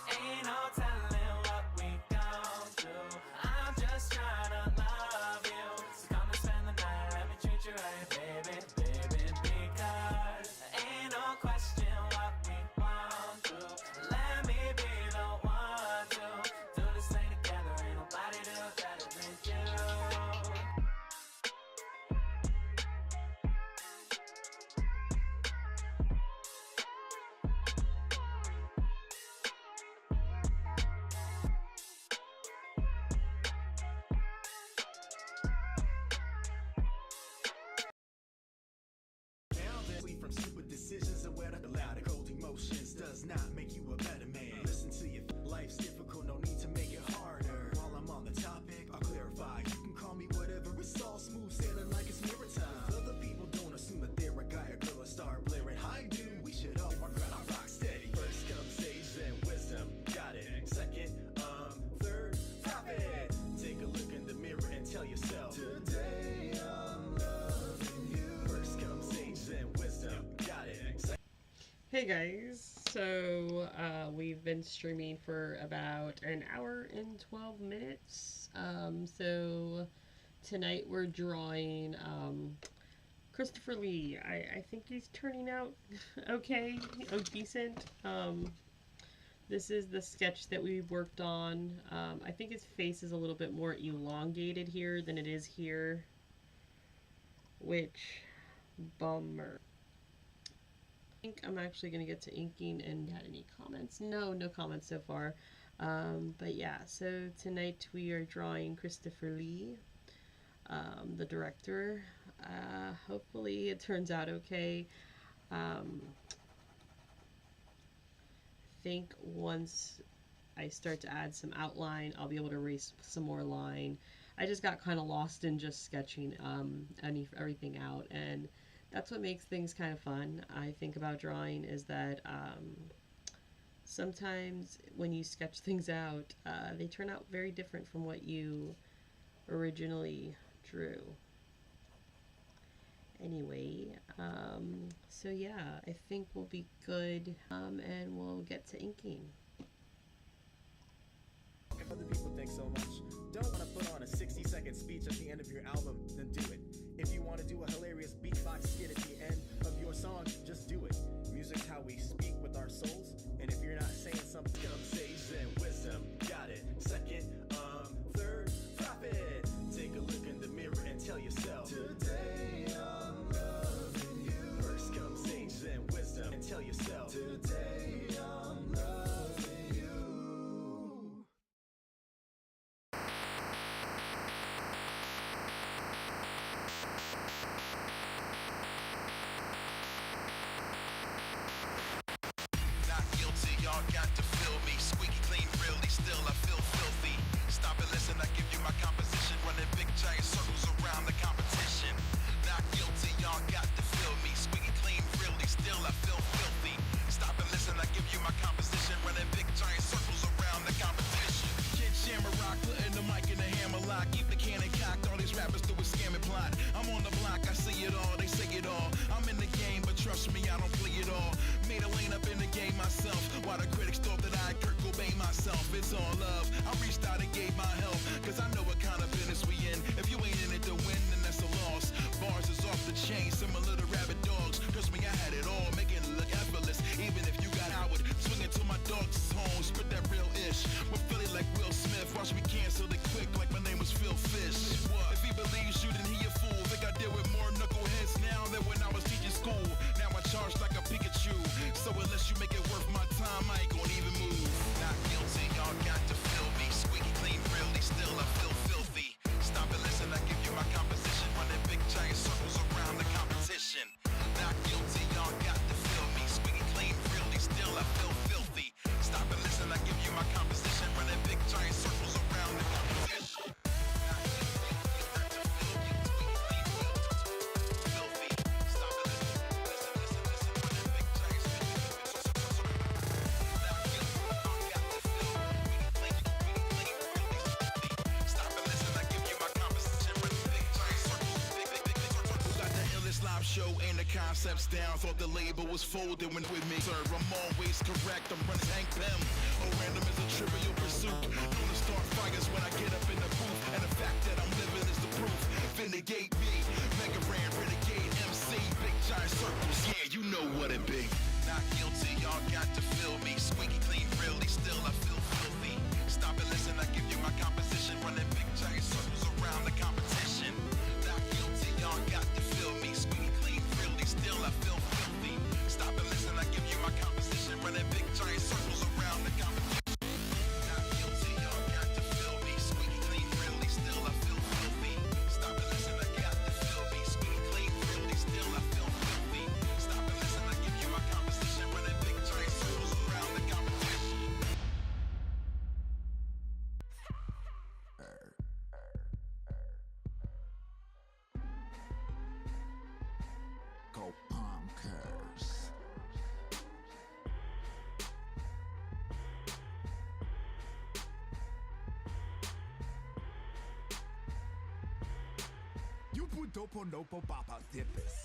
Ain't no telling what we gon' do. I'm just trying to love you, so come and spend the night, let me treat you right, baby, baby, because ain't no question what we want to. Let me be the one to do this thing together. Ain't nobody do it better than you. From stupid decisions and where the loud cold emotions does not make you a better man. Listen to your life's difficult, no need to make it harder. While I'm on the topic, I'll clarify. You can call me whatever, it's all smooth sailing like it's mirror time. Other people don't assume that they're a guy or girl and start blaring. I do, we should all our ground, rock steady. First comes age and wisdom, got it. Second, third, profit. Take a look in the mirror and tell yourself, today I'm loving you. First comes age and wisdom, got it. Hey guys, so we've been streaming for about an hour and 12 minutes. So tonight we're drawing Christopher Lee. I think he's turning out okay, decent. This is the sketch that we worked on. I think his face is a little bit more elongated here than it is here, which, bummer. I think I'm actually going to get to inking and had any comments. No comments so far. But yeah, so tonight we are drawing Christopher Lee, the director. Hopefully it turns out okay. I think once I start to add some outline, I'll be able to erase some more line. I just got kind of lost in just sketching everything out, and that's what makes things kind of fun, I think, about drawing, is that sometimes when you sketch things out, they turn out very different from what you originally drew. Anyway, so yeah, I think we'll be good, and we'll get to inking. If other people think so much, don't want to put on a 60-second speech at the end of your album, then do it. If you want to do a hilarious beatbox skit at the end of your song, just do it. Music's how we speak with our souls, and if you're not saying something, come sage and wisdom, got it. Second, third, profit. Take a look in the mirror and tell yourself, today I'm loving you. First come sage and wisdom and tell yourself, today I'm loving you. cannon cocked, all these rappers do is scam and plot. I'm on the block, I see it all, they say it all. I'm in the game, but trust me, I don't play it all. Made a lane up in the game myself, while the critics thought that I Kurt Cobain myself. It's all love, I reached out and gave my help, cause I know what kind of business we in. If you ain't in it to win, then that's a loss. Bars is off the chain, similar to rabid dogs. Trust me, I had it all, making it look effortless. Even if you got Howard, swinging to my dog's home, spit that real ish. We're Philly like Will Smith, watch me cancel it quick like my name was Phil Fish. If he believes you, then he a fool. Think I deal with more knuckleheads now than when I was teaching school. Now I charge like a Pikachu, so unless you make it worth my time, I ain't gonna even move. Not guilty, y'all got to feel me. Squeaky clean, really still I feel filthy. Stop and listen, I give you my composition. Running big giant circles around the competition. Not guilty, y'all got to feel me. Squeaky clean, really still I feel filthy. Stop and listen, I give you my composition. Running big giant circles around the competition. Show and the concepts down. Thought the label was folded when with me. Sir, I'm always correct. I'm running Hank Pym. Oh, random is a trivial pursuit. Known to start fires when I get up in the booth. And the fact that I'm living is the proof. Vindicate me. Mega Ran, Renegade, MC. Big giant circles. Yeah, you know what it be. Not guilty, y'all got to feel me. Squeaky clean, really still I feel filthy. Stop and listen, I give you my composition. Running big giant circles around the competition. Not guilty, y'all got to feel me. Squeaky clean, really still I feel filthy. Stop and listen, I give you my composition. Running big giant circles around the competition. Not guilty, y'all got to feel me. Squeaky clean, really still I feel filthy. Stop and listen, I got to feel me. Squeaky clean, really still I feel filthy. Stop and listen, I give you my composition. Running big giant circles around the competition. Go Punkers. You put dopo nopo papa dippers.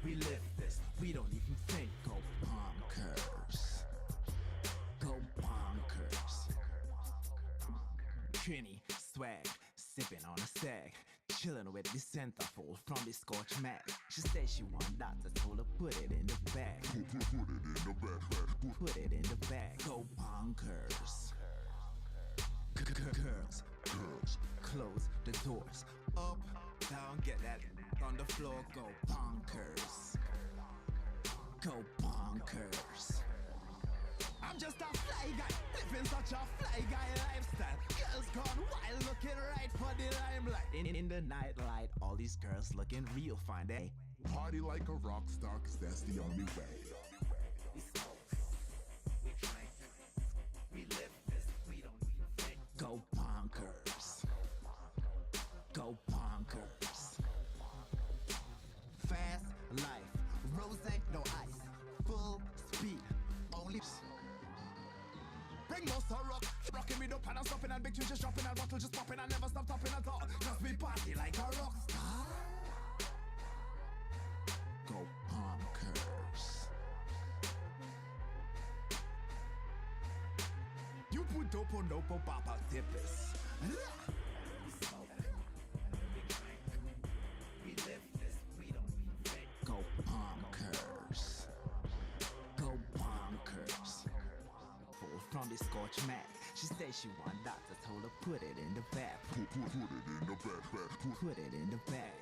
We live this, we don't even think. Go Punkers. Go Punkers. Trini, swag, sipping on a sag. Chillin' with the centerfold from the Scotch Mac. She said she want that, I told her put it in the bag. Put it in the bag. Put it in the bag. Go Punkers. Girls, close the doors. Up, down, get that on the floor. Go Punkers. Go Punkers. I'm just a fly guy, living such a fly guy lifestyle. Girls gone wild, looking right for the limelight. In the nightlight, all these girls looking real fine. They party like a rock star, cause that's the only way. We smoke, we drink, we live this, we don't even think. Go Punkers. Go Punkers. Fast life, rose, no ice, full speed, only. Bring most of rock, rocking me up and I'm stopping and big tunes just dropping and bottle just popping and never stop topping at all. Just be party like a rock star. Go Punkers. You put dopo nopo papa dippers. We live this, we don't even think. Go Punkers. Go Punkers. From the Scotch Mac. She said she want that, I told her put it in the bag. Put it in the bag. Put it in the bag.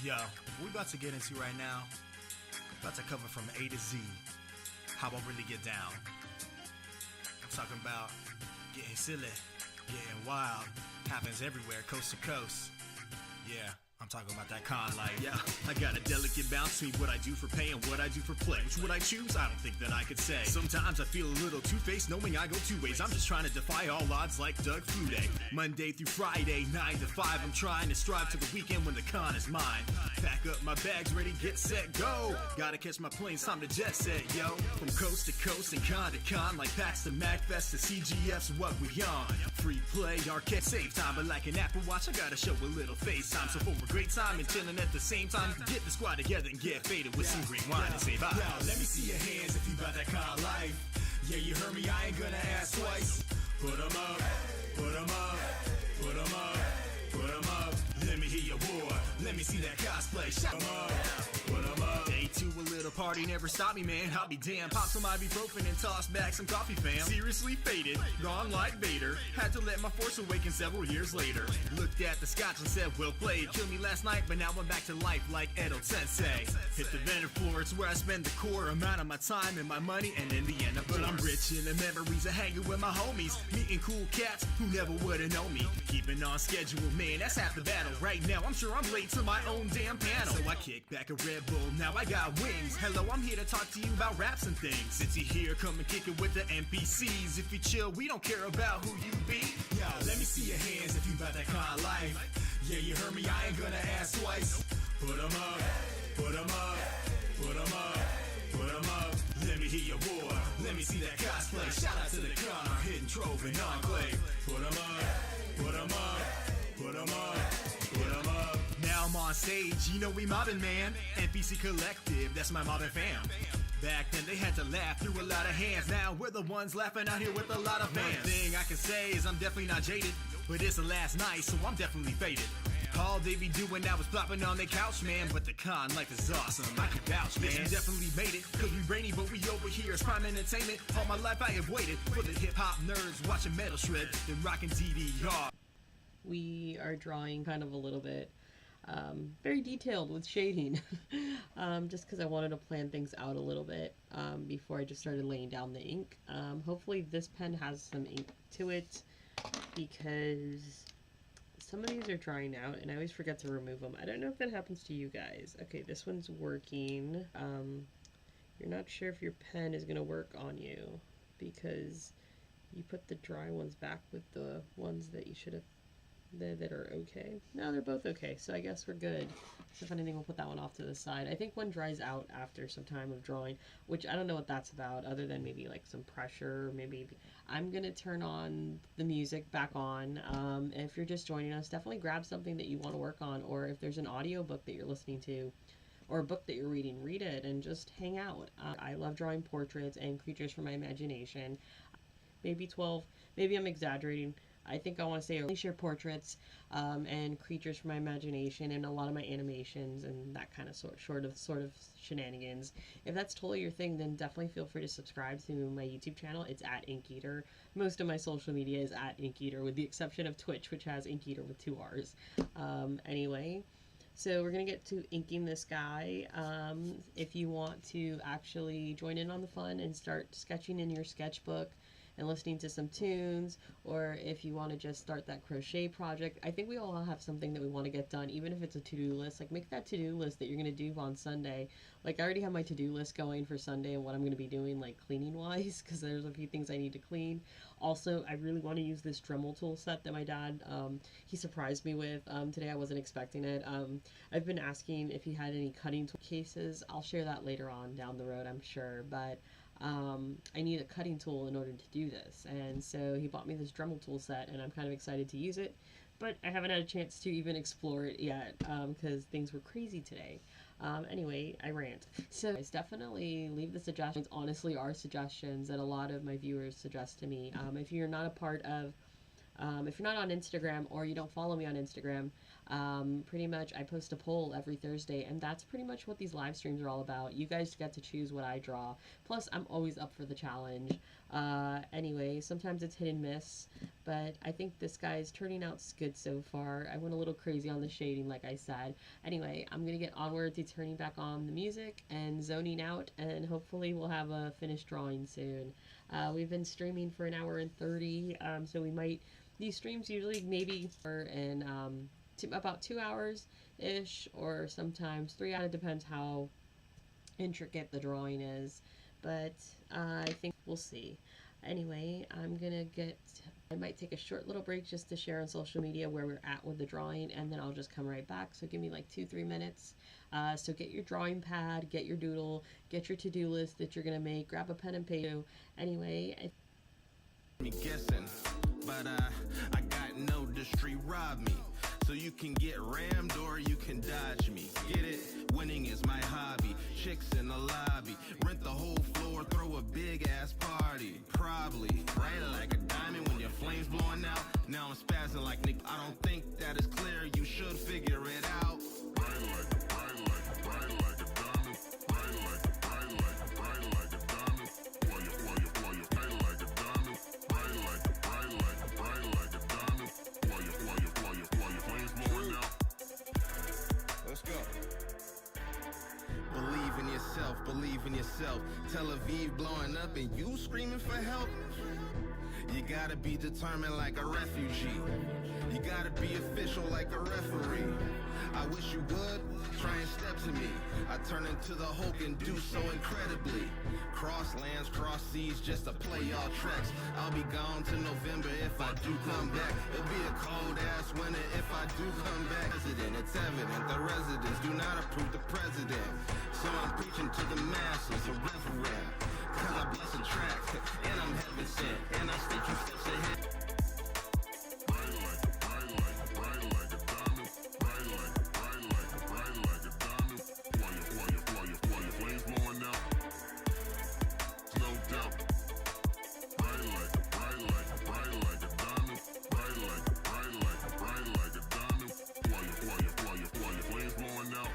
Yo, what we about to get into right now, about to cover from A to Z, how I really get down. I'm talking about getting silly, getting wild, happens everywhere, coast to coast. Yeah, I'm talking about that con life. Yeah, I got a delicate balance between what I do for pay and what I do for play. Which would I choose? I don't think that I could say. Sometimes I feel a little two-faced knowing I go two ways. I'm just trying to defy all odds like Doug Flutie. Monday through Friday, 9 to 5, I'm trying to strive to the weekend when the con is mine. Pack up my bags, ready, get set, go. Gotta catch my planes, time to jet set, yo. From coast to coast and con to con, like PAX to MacFest to CGF's what we on. Free play, arcade, save time, but like an Apple Watch, I gotta show a little FaceTime. So for a great time and chilling at the same time, you can get the squad together and get faded with some green wine and say bye. Yo, let me see your hands if you bout that kind of life. Yeah, you heard me, I ain't gonna ask twice. Put 'em up, put 'em up, put 'em up, put 'em up. Let me hear your roar, let me see that cosplay. Shut 'em up, put 'em up. Day two, a little party never stopped me, man. I'll be damned. Pop some ibuprofen and toss back some coffee, fam. Seriously faded, gone like Vader. Had to let my force awaken several years later. Looked at the scotch and said, well played. Killed me last night, but now I'm back to life like Edo Sensei. Hit the vendor floor, it's where I spend the core amount of my time and my money, and in the end, but I'm rich in the memories of hanging with my homies, meeting cool cats who never would've known me. Keeping on schedule, man, that's half the battle. Right now, I'm sure I'm late to my own damn panel. So I kick back a Red Bull, now I got wings. Hello, I'm here to talk to you about raps and things. Since you're here, come and kick it with the NPCs. If you chill, we don't care about who you be. Yo, let me see your hands if you bout that kind of life. Yeah, you heard me, I ain't gonna ask twice. Put 'em up, put 'em up, put 'em up, put 'em up. Let me hear your roar, let me see that cosplay. Shout out to the con, our hidden trove and enclave. Put 'em up, put 'em up, put 'em up, put 'em up. Now I'm on stage, you know we mobbing, man. NPC Collective, that's my mobbing fam. Back then they had to laugh through a lot of hands. Now we're the ones laughing out here with a lot of fans. One thing I can say is I'm definitely not jaded, but it's the last night, so I'm definitely faded. All they be doing now is flopping on their couch, man. But the con life is awesome, I can vouch, man. We definitely made it, cause we brainy, but we over here as prime entertainment. All my life I have waited for the hip-hop nerds watching metal shred, then rocking DVR. We are drawing kind of a little bit very detailed with shading, just because I wanted to plan things out a little bit before I just started laying down the ink. Hopefully this pen has some ink to it, because some of these are drying out and I always forget to remove them. I don't know if that happens to you guys. Okay, this one's working. You're not sure if your pen is going to work on you because you put the dry ones back with the ones that you should have that are okay. No, they're both okay, so I guess we're good. So if anything, we'll put that one off to the side. I think one dries out after some time of drawing, which I don't know what that's about, other than maybe like some pressure. Maybe I'm gonna turn on the music back on. If you're just joining us, definitely grab something that you want to work on, or if there's an audio book that you're listening to, or a book that you're reading, read it and just hang out. I love drawing portraits and creatures from my imagination. Maybe 12, maybe I'm exaggerating. I think I want to say I only share portraits and creatures from my imagination and a lot of my animations and that kind of sort of shenanigans. If that's totally your thing, then definitely feel free to subscribe to my YouTube channel. It's at Inkeater. Most of my social media is at Inkeater, with the exception of Twitch, which has Inkeater with 2 R's. Anyway, so we're going to get to inking this guy. If you want to actually join in on the fun and start sketching in your sketchbook and listening to some tunes, or if you want to just start that crochet project, I think we all have something that we want to get done, even if it's a to-do list. Like, make that to-do list that you're going to do on Sunday. Like, I already have my to-do list going for Sunday and what I'm going to be doing, like, cleaning-wise, because there's a few things I need to clean. Also, I really want to use this Dremel tool set that my dad, he surprised me with today. I wasn't expecting it. I've been asking if he had any cutting tool cases. I'll share that later on down the road, I'm sure, but I need a cutting tool in order to do this, and so he bought me this Dremel tool set, and I'm kind of excited to use it, but I haven't had a chance to even explore it yet because things were crazy today. Anyway, I rant. So guys, definitely leave the suggestions. Honestly, are suggestions that a lot of my viewers suggest to me. If you're not a part of if you're not on Instagram, or you don't follow me on Instagram, pretty much I post a poll every Thursday, and that's pretty much what these live streams are all about. You guys get to choose what I draw. Plus, I'm always up for the challenge. Anyway, sometimes it's hit and miss, but I think this guy's turning out good so far. I went a little crazy on the shading, like I said. Anyway, I'm gonna get onward to turning back on the music and zoning out, and hopefully we'll have a finished drawing soon. We've been streaming for an hour and 30, so we might, these streams usually maybe are in about 2 hours ish, or sometimes 3 hours. It depends how intricate the drawing is, but I think we'll see. Anyway, I might take a short little break just to share on social media where we're at with the drawing, and then I'll just come right back. So give me like 2-3 minutes. So get your drawing pad, get your doodle, get your to-do list that you're gonna make, grab a pen and paper. Anyway, Me guessing, but I got no industry rob me. So you can get rammed or you can dodge me. Get it? Winning is my hobby. Chicks in the lobby, rent the whole floor, throw a big ass party. Probably bright like a diamond when your flames blowing out. Now I'm spazzing like Nick. I don't think that is clear. You should figure it out. Bright like a diamond. Bright like a diamond. Bright like a diamond. While you bright like a diamond. Bright like a diamond. While your flames blowing out. Let's go. Believe in yourself, believe in yourself. Tel Aviv blowing up and you screaming for help. You gotta be determined like a refugee. You gotta be official like a referee. I wish you would try and step to me. I turn into the Hulk and do so incredibly. Cross lands, cross seas, just to play y'all tracks. I'll be gone to November if I do come back. It'll be a cold ass winter if I do come back. President, it's evident the residents do not approve the president. So I'm preaching to the masses, a reverend. Cause I bless a track, and I'm heaven sent, and I stay 2 steps ahead. Bright like a diamond. Bright like a diamond. While your flames blowing out. No doubt. Bright like a diamond. Bright like a diamond. While your flames blowing out.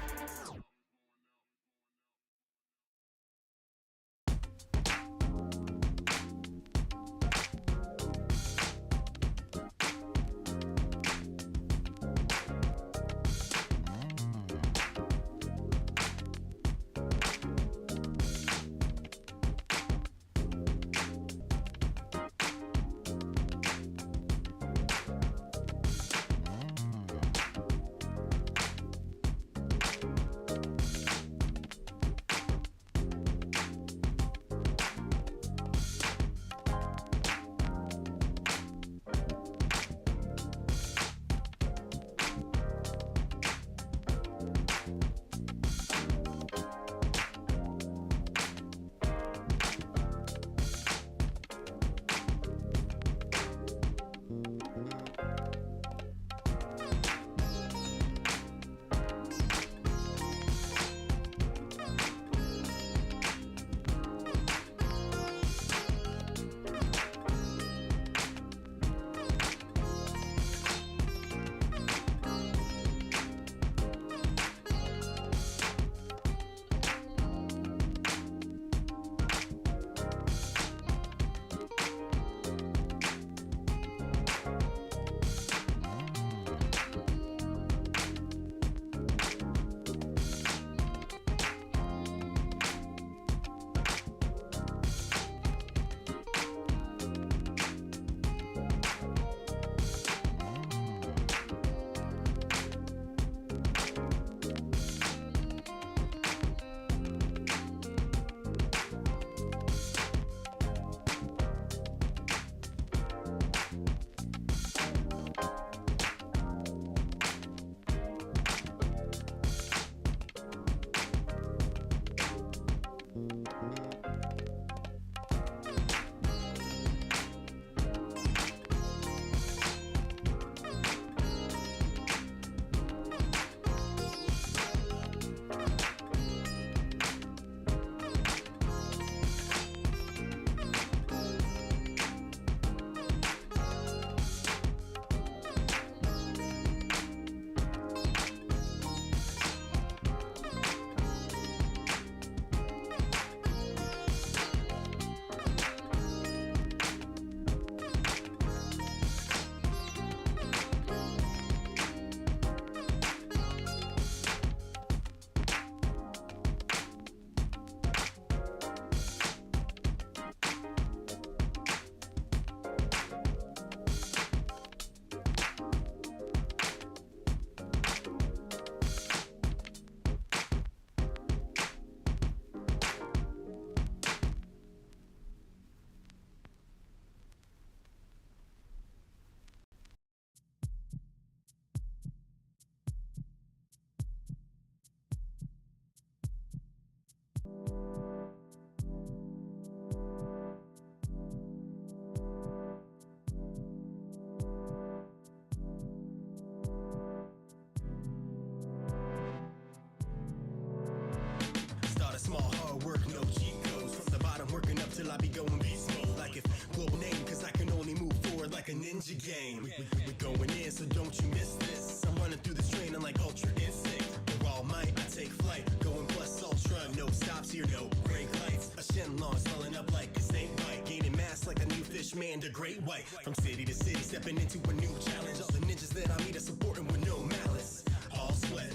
work, no cheat codes. From the bottom, working up till I be going beast mode. Like if global name, cause I can only move forward like a ninja game. We going in, so don't you miss this. I'm running through this training like Ultra Instinct. We're all might, I take flight, going plus ultra. No stops here, no brake lights. A Shenlong swelling up like a snake bite. Gaining mass like a new fish man, the great white. From city to city, stepping into a new challenge. All the ninjas that I meet are supporting with no malice. All sweat,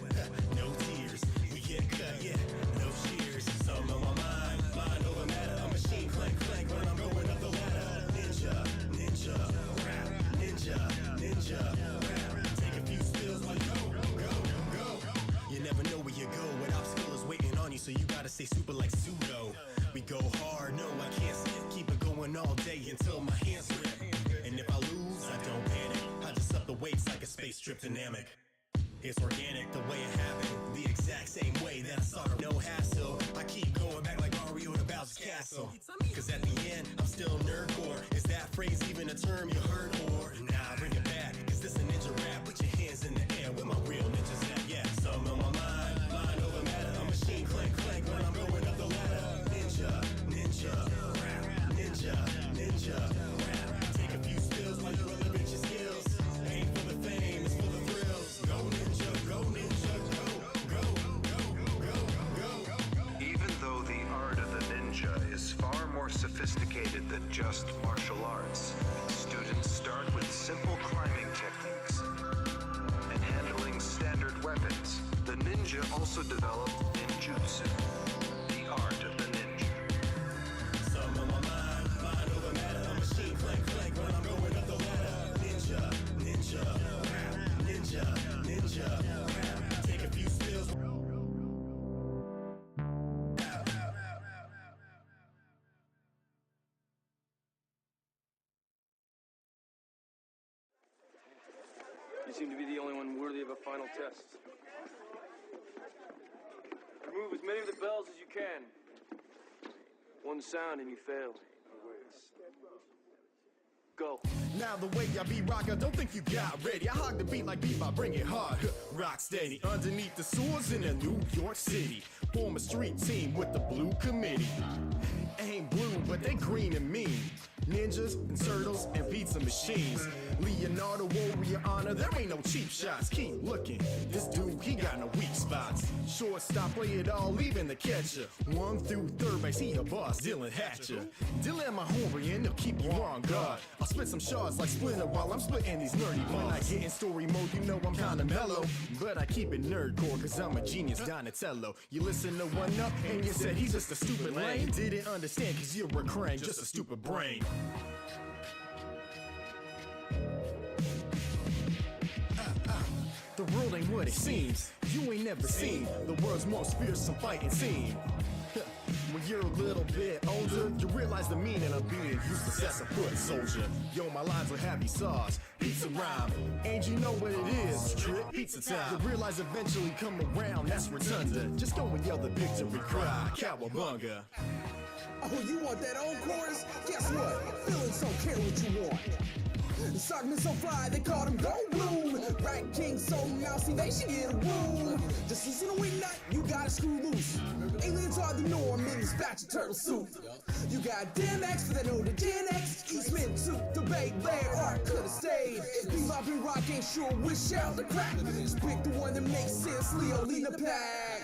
no tears. We get cut, yeah, no cheers. Some on my mind over matter. A machine clank when I'm going up the ladder. Ninja, rap, ninja, rap. Take a few spills while you go. You never know where you go. What obstacle is waiting on you, so you gotta stay super like pseudo. We go hard, no, I can't skip. Keep it going all day until my hands rip. And if I lose, I don't panic. I just up the weights like a space trip dynamic. It's organic, the way it happened, the exact same way that I started, no hassle. I keep going back like Mario to Bowser's Castle. Cause at the end, I'm still nerdcore. Is that phrase even a term you heard or? Nah, bring it back, cause this a ninja rap. Put your hands in the air with my real ninjas at. Yeah, some on my mind over matter. A machine clank when I'm going up the ladder. Ninja, rap, ninja, rap. Take a few spills while you elevate your skills. Ain't for the fame, it's for the thrills. Go ninja, go. Even though the art of the ninja is far more sophisticated than just martial arts, students start with simple climbing techniques and handling standard weapons. The ninja also developed ninjutsu, the art of the ninja. Some on my mind over matter. A machine clank when I'm going up the ladder. Ninja, rap, ninja, rap. Take a few spills. You seem to be the only one worthy of a final test. Remove as many of the bells as you can. One sound and you fail. Go. Now the way I be rockin', don't think you got ready. I hog the beat like bebop, bring it hard. Rock steady, underneath the sewers in a New York City. Form a street team with the Blue Committee. Ain't blue, but they green and mean. Ninjas and turtles and pizza machines. Leonardo Warrior honor, there ain't no cheap shots. Keep looking, this dude, he got no weak spots. Shortstop, play it all, leaving the catcher. 1 through third base, he a boss, Dylan Hatcher. Dylan my homie, and he'll keep you on guard. I'll spit some shards like Splinter while I'm splitting these nerdy bars. When I get in story mode, you know I'm kinda mellow. But I keep it nerdcore, cause I'm a genius, Donatello. You listen to One Up, and you said he's just a stupid lame. Didn't understand, cause you're a crank, just a stupid brain. The world ain't what it seems. You ain't never seen the world's most fearsome fighting scene. When you're a little bit older, you realize the meaning of being useless as a foot soldier. Yo, my lines are heavy sauce, pizza rhyme, and you know what it is, trip pizza time. You realize eventually come around, that's redundant. Just go and yell the victory cry, cowabunga. Oh, you want that old chorus? Guess what? Feelings don't care what you want. Stockman so fly, they called him Gold Bloom. Rat King so mousy, they should get a room. Just listen to Wing Nut, you gotta screw loose. Aliens are the norm in this batch of turtle soup. You got DMX for that know the Gen X. Eastman too, the Bay Blair art could've stayed. If bebop and rock ain't sure which shall the crack. Just pick the one that makes sense, Leo, lean the pack.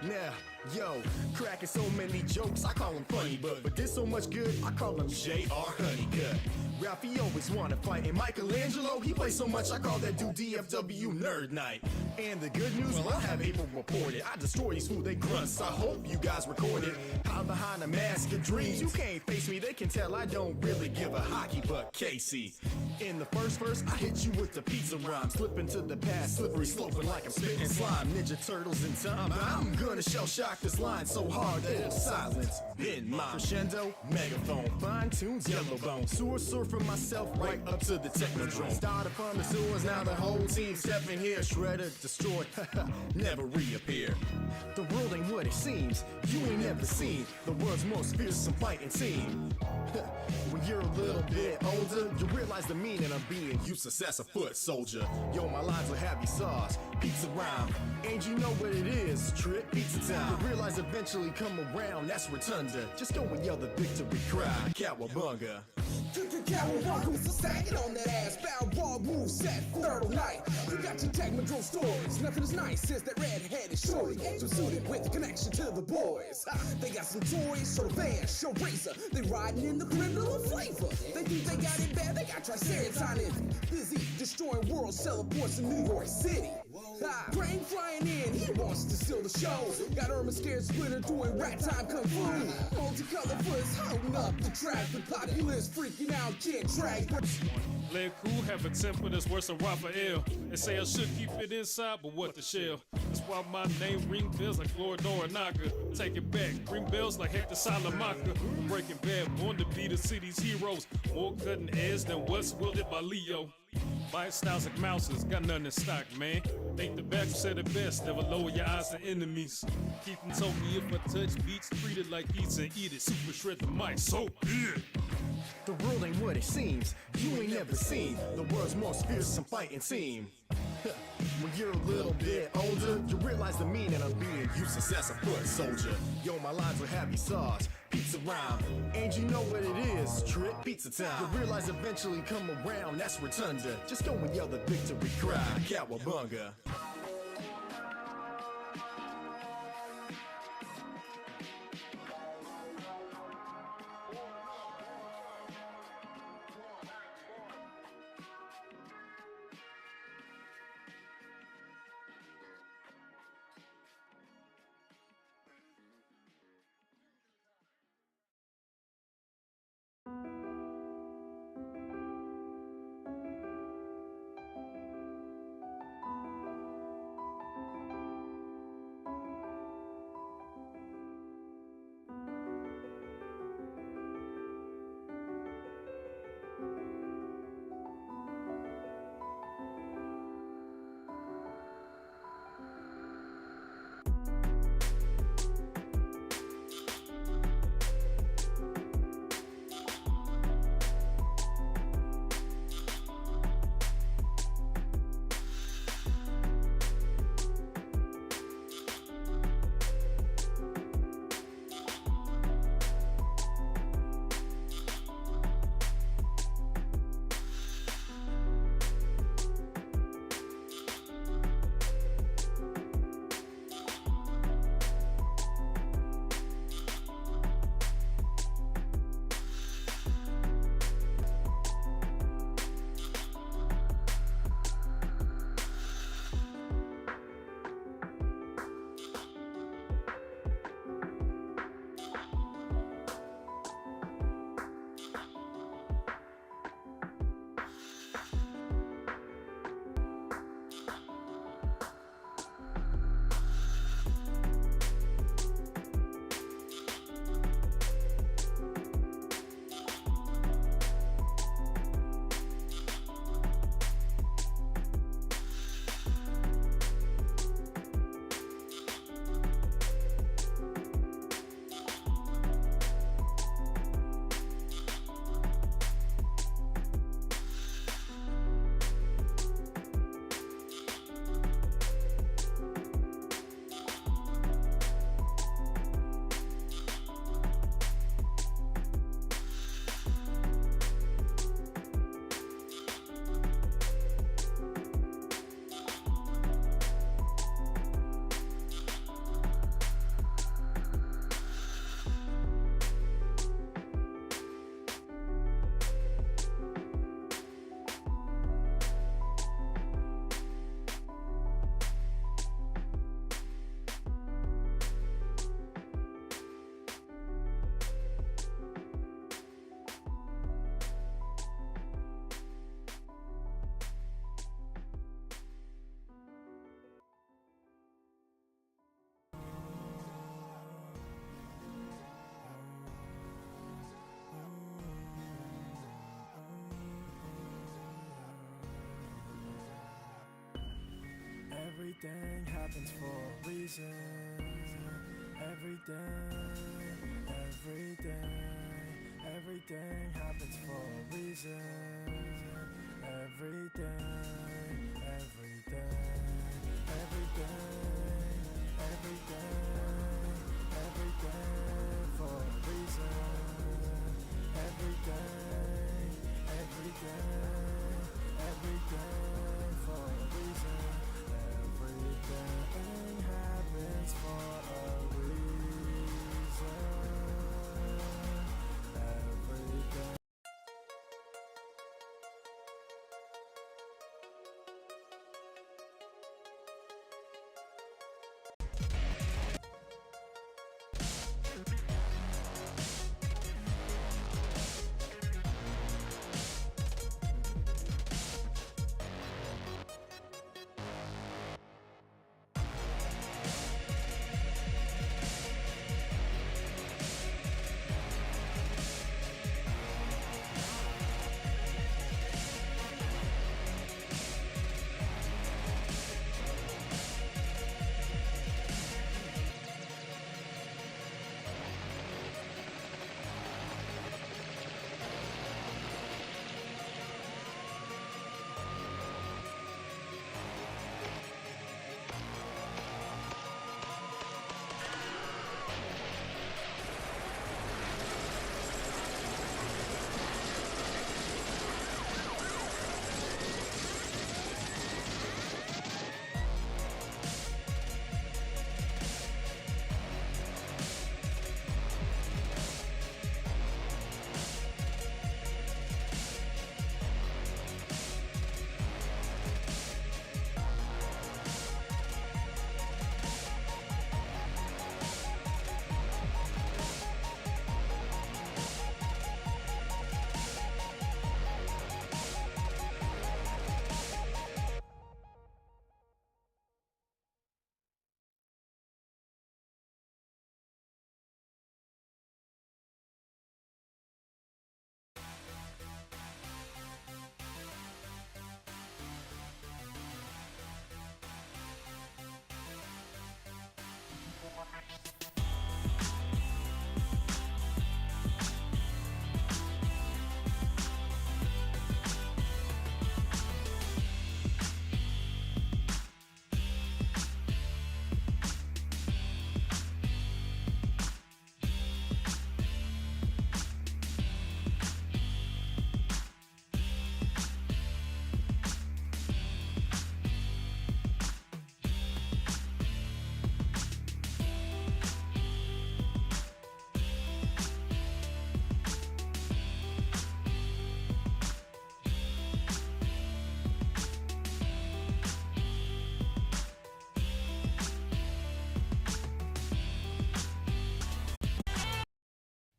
Now, yo, cracking so many jokes, I call them funny, but did so much good, I call him J.R. Honeycutt. Ralphie always wanna fight, and Michelangelo, he plays so much, I call that dude DFW Nerd Night. And the good news, well, I have April reported. I destroy these who they grunts, I hope you guys recorded. Hide behind a mask of dreams, you can't face me, they can tell I don't really give a hockey buck, Casey. In the first verse, I hit you with the pizza rhyme, slip into the past, slippery sloping like I'm spitting slime. Ninja Turtles in time, I'm gonna shell shock this line so hard that it'll silence then mine. Crescendo, megaphone, fine tunes, yellow bone, sewer surfing myself right up to the technodrome. Started from the sewers, now the whole team stepping here, shredded, destroyed, never reappear. The world ain't what what it seems. You ain't never seen the world's most fearsome fighting scene. When you're a little bit older, you realize the meaning of being useless as a foot soldier. Yo, my lines are heavy sauce, pizza rhyme, and you know what it is, trip pizza time. You realize eventually come around, that's rotunda. Just go and yell the victory cry, cowabunga. Cowabunga with a sagging on that ass. Bow ball move set, third night. You got your Tech Madro stories. Nothing as nice as that red-headed shorty. Angel suited with connection to the boys. They got some toys, show vans, show racer. They riding in the criminal flavor. They think they got it bad, they got Triceratops in. Busy destroying world teleports in New York City. Brain flying in, he wants to steal the show. Got Irma scared Splinter doing rat time kung fu. Multicolor foots holding up the track. The populace freaking out, can't track. Let cool have a temper that's worse than Raphael. They say I should keep it inside, but what the shell? That's why my name ring bells like Lord Noranaka. Take it back, ring bells like Hector Salamanca. Breaking Bad, born to be the city's heroes. More cutting edge than what's wielded by Leo. Bite styles like mouses, got nothing in stock, man. Think the back said it best, never lower your eyes to enemies. Keaton told me if I touch beats, treat it like pizza and eat it. Super shred the mic, so good. The world ain't what it seems. You ain't never seen the world's most fearsome fighting scene. When you're a little bit older, you realize the meaning of being useless as a foot soldier. Yo, my lines are heavy sauce, pizza rhyme, and you know what it is, trip pizza time. You realize eventually come around, that's rotunda. Just go and yell the victory cry, cowabunga. Everything happens for a reason. Everything happens for a reason. Everything for a reason. Everything for a reason. Everything happens for a reason. Everything.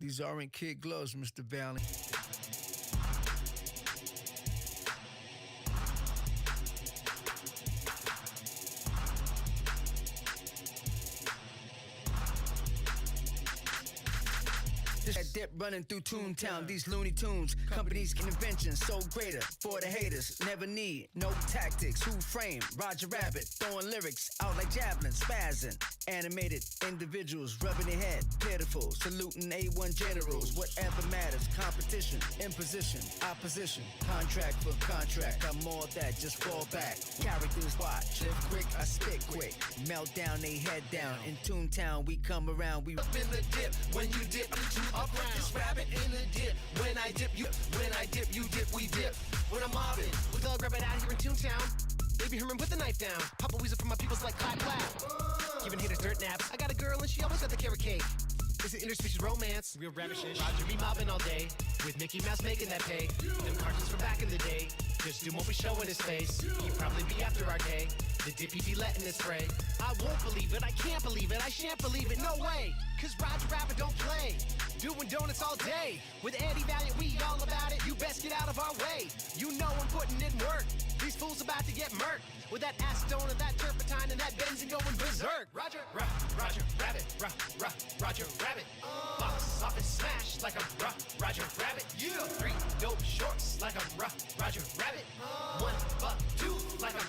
These aren't kid gloves, Mr. Valley. This dip running through Toontown, these Looney Tunes, companies and inventions so greater for the haters. Never need no tactics. Who framed Roger Rabbit? Throwing lyrics out like javelins, spazzing. Animated individuals rubbing their head, pitiful, saluting A1 generals. Whatever matters, competition, imposition, opposition, contract for contract. I'm more of that, just fall back. Characters watch, live quick, I spit quick. Melt down, they head down. In Toontown, we come around, we up in the dip. When you dip, you up around. This rabbit in the dip. When I dip, you dip, we dip. When I'm mobbing, with the rabbit out here in Toontown. Baby Herman with the knife down. Papa Weezer from my peoples like clap clap. Giving haters dirt naps. I got a girl and she always got the carrot cake. It's an interspecies romance. Real rabbit shit. Roger be mobbing all day. With Mickey Mouse making that pay. Them cartoons from back in the day. Just do won't be showing his face. He'd probably be after our day. The dippy be letting it spray. I won't believe it, I can't believe it, I shan't believe it, no way. Cause Roger Rabbit don't play. Doing donuts all day. With Eddie Valiant, we all about it. You best get out of our way. You know I'm putting in work. These fools about to get murked. With that acetone and that turpentine and that benzene going berserk. Roger Rabbit, Roger Rabbit. Box office smash like a Roger Rabbit. You 3 dope shorts like a Roger Rabbit. 1 buck 2 like a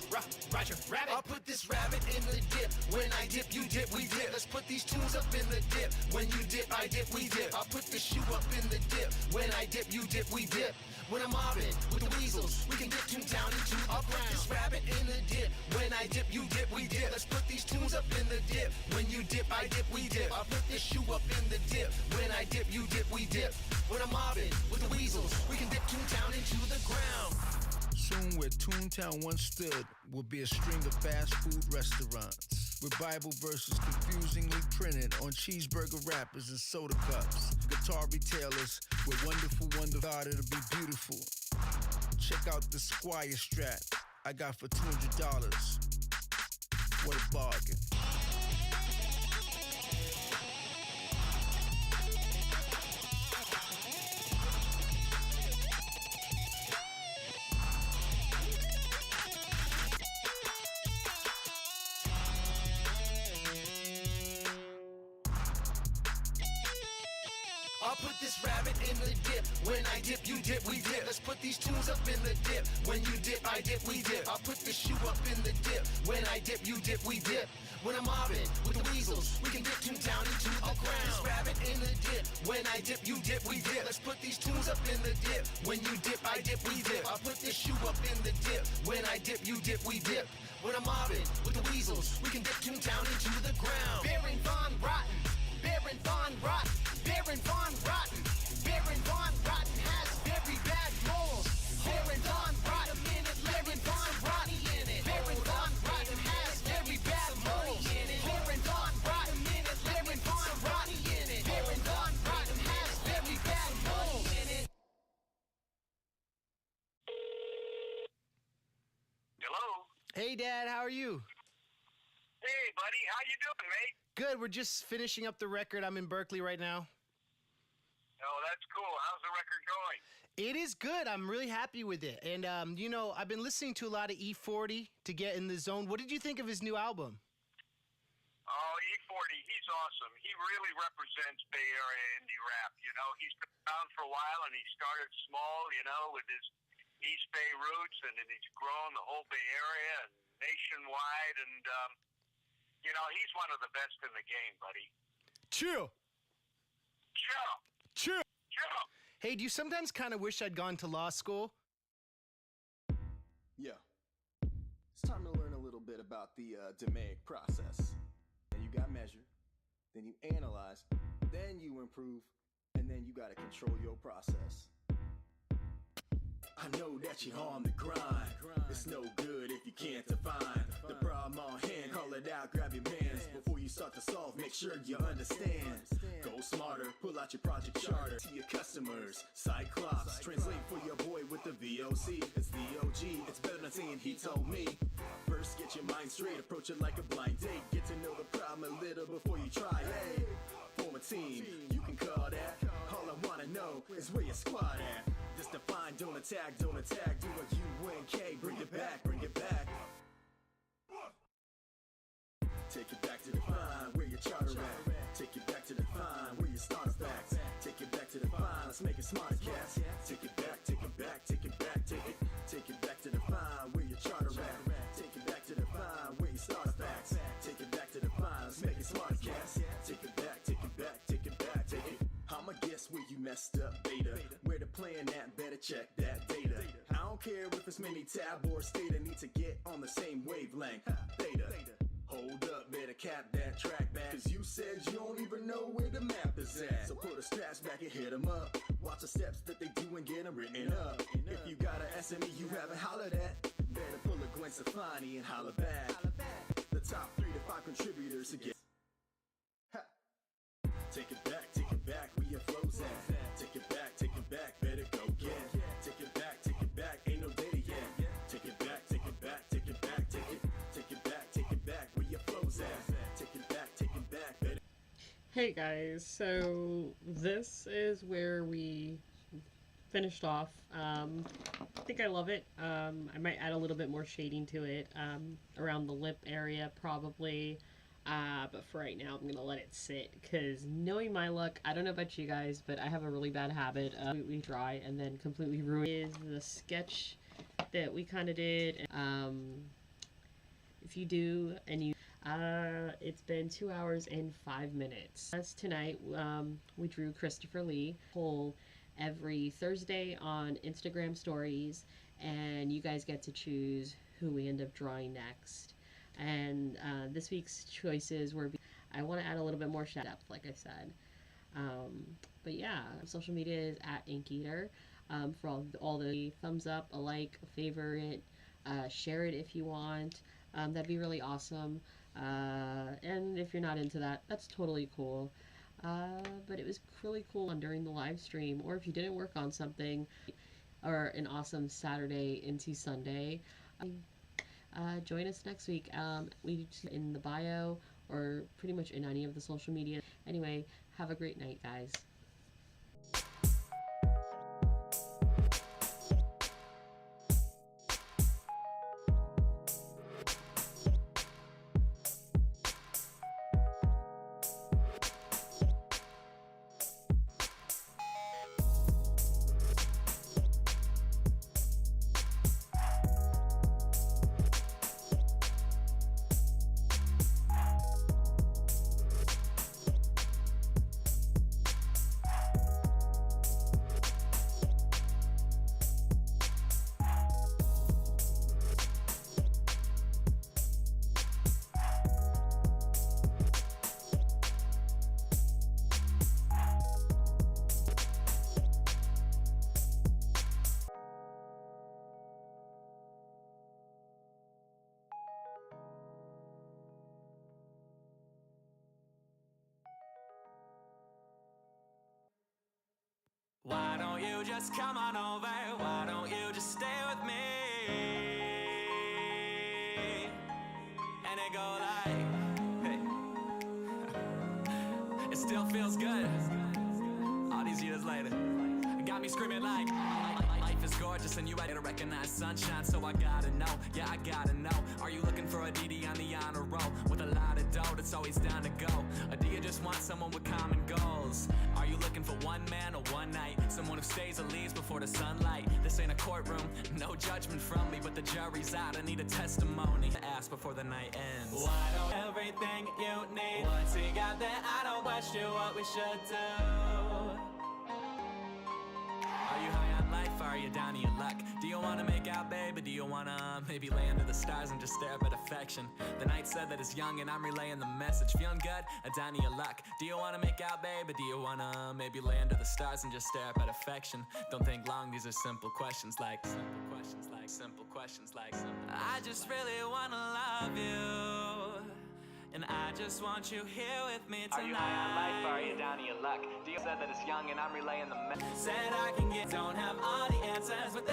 Roger Rabbit. I'll put this rabbit in the dip. When I dip, you dip, we dip. dip. Let's put these tunes up in the dip. When you dip, I dip, we dip. I put the shoe up in the dip. When I dip, you dip, we dip. When I'm mobbing with the weasels, we can dip Toontown into a ground. This rabbit in the dip. When I dip, you dip, we dip. Let's put these tunes up in the dip. When you dip, I dip, we dip. I put this shoe up in the dip. When I dip, you dip, we dip. When I'm mobbing with the weasels, we can dip Toontown into the ground. Soon where Toontown once stood will be a string of fast food restaurants with Bible verses confusingly printed on cheeseburger wrappers and soda cups. Guitar retailers with wonderful God, it'll be beautiful. Check out the Squire Strat I got for $200. What a bargain. I'll put this rabbit in the dip. When I dip, you dip, we dip. Let's put these tunes up in the dip. When you dip, I dip, we dip. I'll put the shoe up in the dip. When I dip, you dip, we dip. When I'm mobbing with the weasels, we can dip Toontown into the ground. This rabbit in the dip. When I dip, you dip, we dip. Let's put these tunes up in the dip. When you dip, I dip, we dip. I'll put this shoe up in the dip. When I dip, you dip, we dip. When I'm mobbing with the weasels, we can dip Toontown into the ground. Baron Von Rotten. Baron Von Rotten. Baron Von Rotten. Baron Von Rotten has very bad morals. Baron Von Rotten. Baron Von Rotten. Baron Von Rotten has very bad morals. Baron Von Rotten. Baron Von Rotten. Baron Von Rotten has very bad morals. Hello? Hey, Dad, how are you? Hey, buddy, how you doing, mate? Good, we're just finishing up the record. I'm in Berkeley right now. Oh, that's cool. How's the record going? It is good. I'm really happy with it. And, you know, I've been listening to a lot of E40 to get in the zone. What did you think of his new album? Oh, E40, he's awesome. He really represents Bay Area indie rap. You know, he's been around for a while, and he started small, you know, with his East Bay roots, and then he's grown the whole Bay Area and nationwide. And, you know, he's one of the best in the game, buddy. Chill. Chill. Chill. Chill. Hey, do you sometimes kind of wish I'd gone to law school? Yeah. It's time to learn a little bit about the DMAIC process. Then you got measure, then you analyze, then you improve, and then you gotta control your process. I know that you're on the grind. It's no good if you can't define the problem on hand. Call it out, grab your mans. Before you start to solve, make sure you understand. Go smarter, pull out your project charter. To your customers, Cyclops. Translate for your boy with the VOC. It's the OG, it's better than saying he told me. First, get your mind straight, approach it like a blind date. Get to know the problem a little before you try. Hey, form a team, you can call that. All I wanna know is where your squad at. Just define, don't attack, do a UNK, bring it back, bring it back. Take it back to define where your charter at. Take it back to define where your starts back. Take it back to define, let's make it smarter, cats. Take it back, take it back, take it back, take it back to define where your charter at. Take it back to define where your starts back. Take it back to define, let's make it smarter, cats. Take it back, take it back, take it back, take it. I'ma guess where you messed up, beta. Where the plan at, better check that data. I don't care if it's mini tab or state, I need to get on the same wavelength. Theta. Hold up, better cap that track back. Cause you said you don't even know where the map is at. So put the straps back and hit them up. Watch the steps that they do and get them written up. If you got an SME you haven't hollered at, better pull a Gwen Stefani and holler back. The top 3 to 5 contributors to get. Take it back, where your flow's at. Take it back, better go get. Take it back, ain't no data yet. Take it back, take it back, take it back, take it back, where your flow's at. Take it back, better. Hey guys, so this is where we finished off. I think I love it. I might add a little bit more shading to it around the lip area probably. But for right now, I'm gonna let it sit because knowing my luck, I don't know about you guys, but I have a really bad habit of completely dry and then completely ruin. Is the sketch that we kind of did. If you do and you It's been 2 hours and 5 minutes. As tonight, we drew Christopher Lee poll every Thursday on Instagram stories, and you guys get to choose who we end up drawing next. And this week's choices were, I want to add a little bit more depth, like I said. But yeah, social media is at Inkeater. For all the thumbs up, a like, a favorite, share it if you want. That'd be really awesome. And if you're not into that, that's totally cool. But it was really cool during the live stream, or if you didn't work on something, or an awesome Saturday into Sunday, join us next week. We in the bio or pretty much in any of the social media. Anyway, have a great night, guys. Why don't you just come on over? Why don't you just stay with me? And it go like, hey. It still feels good. All these years later, it got me screaming like, life is gorgeous and you ready to recognize sunshine. So I gotta know, yeah, I gotta know. Are you looking for a DD on the honor roll with a lot of dough that's always down to go? Or do you just want someone with common goals? Are you looking for one man or one night? Someone who stays or leaves before the sunlight? This ain't a courtroom, no judgment from me, but the jury's out. I need a testimony to ask before the night ends. Why don't everything you need? Once you got there, I don't question what we should do. Are you high on life or are you down to your luck? Do you wanna make out, babe, or do you wanna maybe lay under the stars and just stare up at affection? The night said that it's young and I'm relaying the message. Feeling good or down to your luck? Do you wanna make out, babe, or do you wanna maybe lay under the stars and just stare up at affection? Don't think long, these are simple questions like, simple questions like, simple questions like, simple questions. I just really wanna love you, and I just want you here with me tonight. Are you high on life, or are you down to your luck? Do you said that it's young and I'm relaying the message? Said I can get, don't have all the answers, but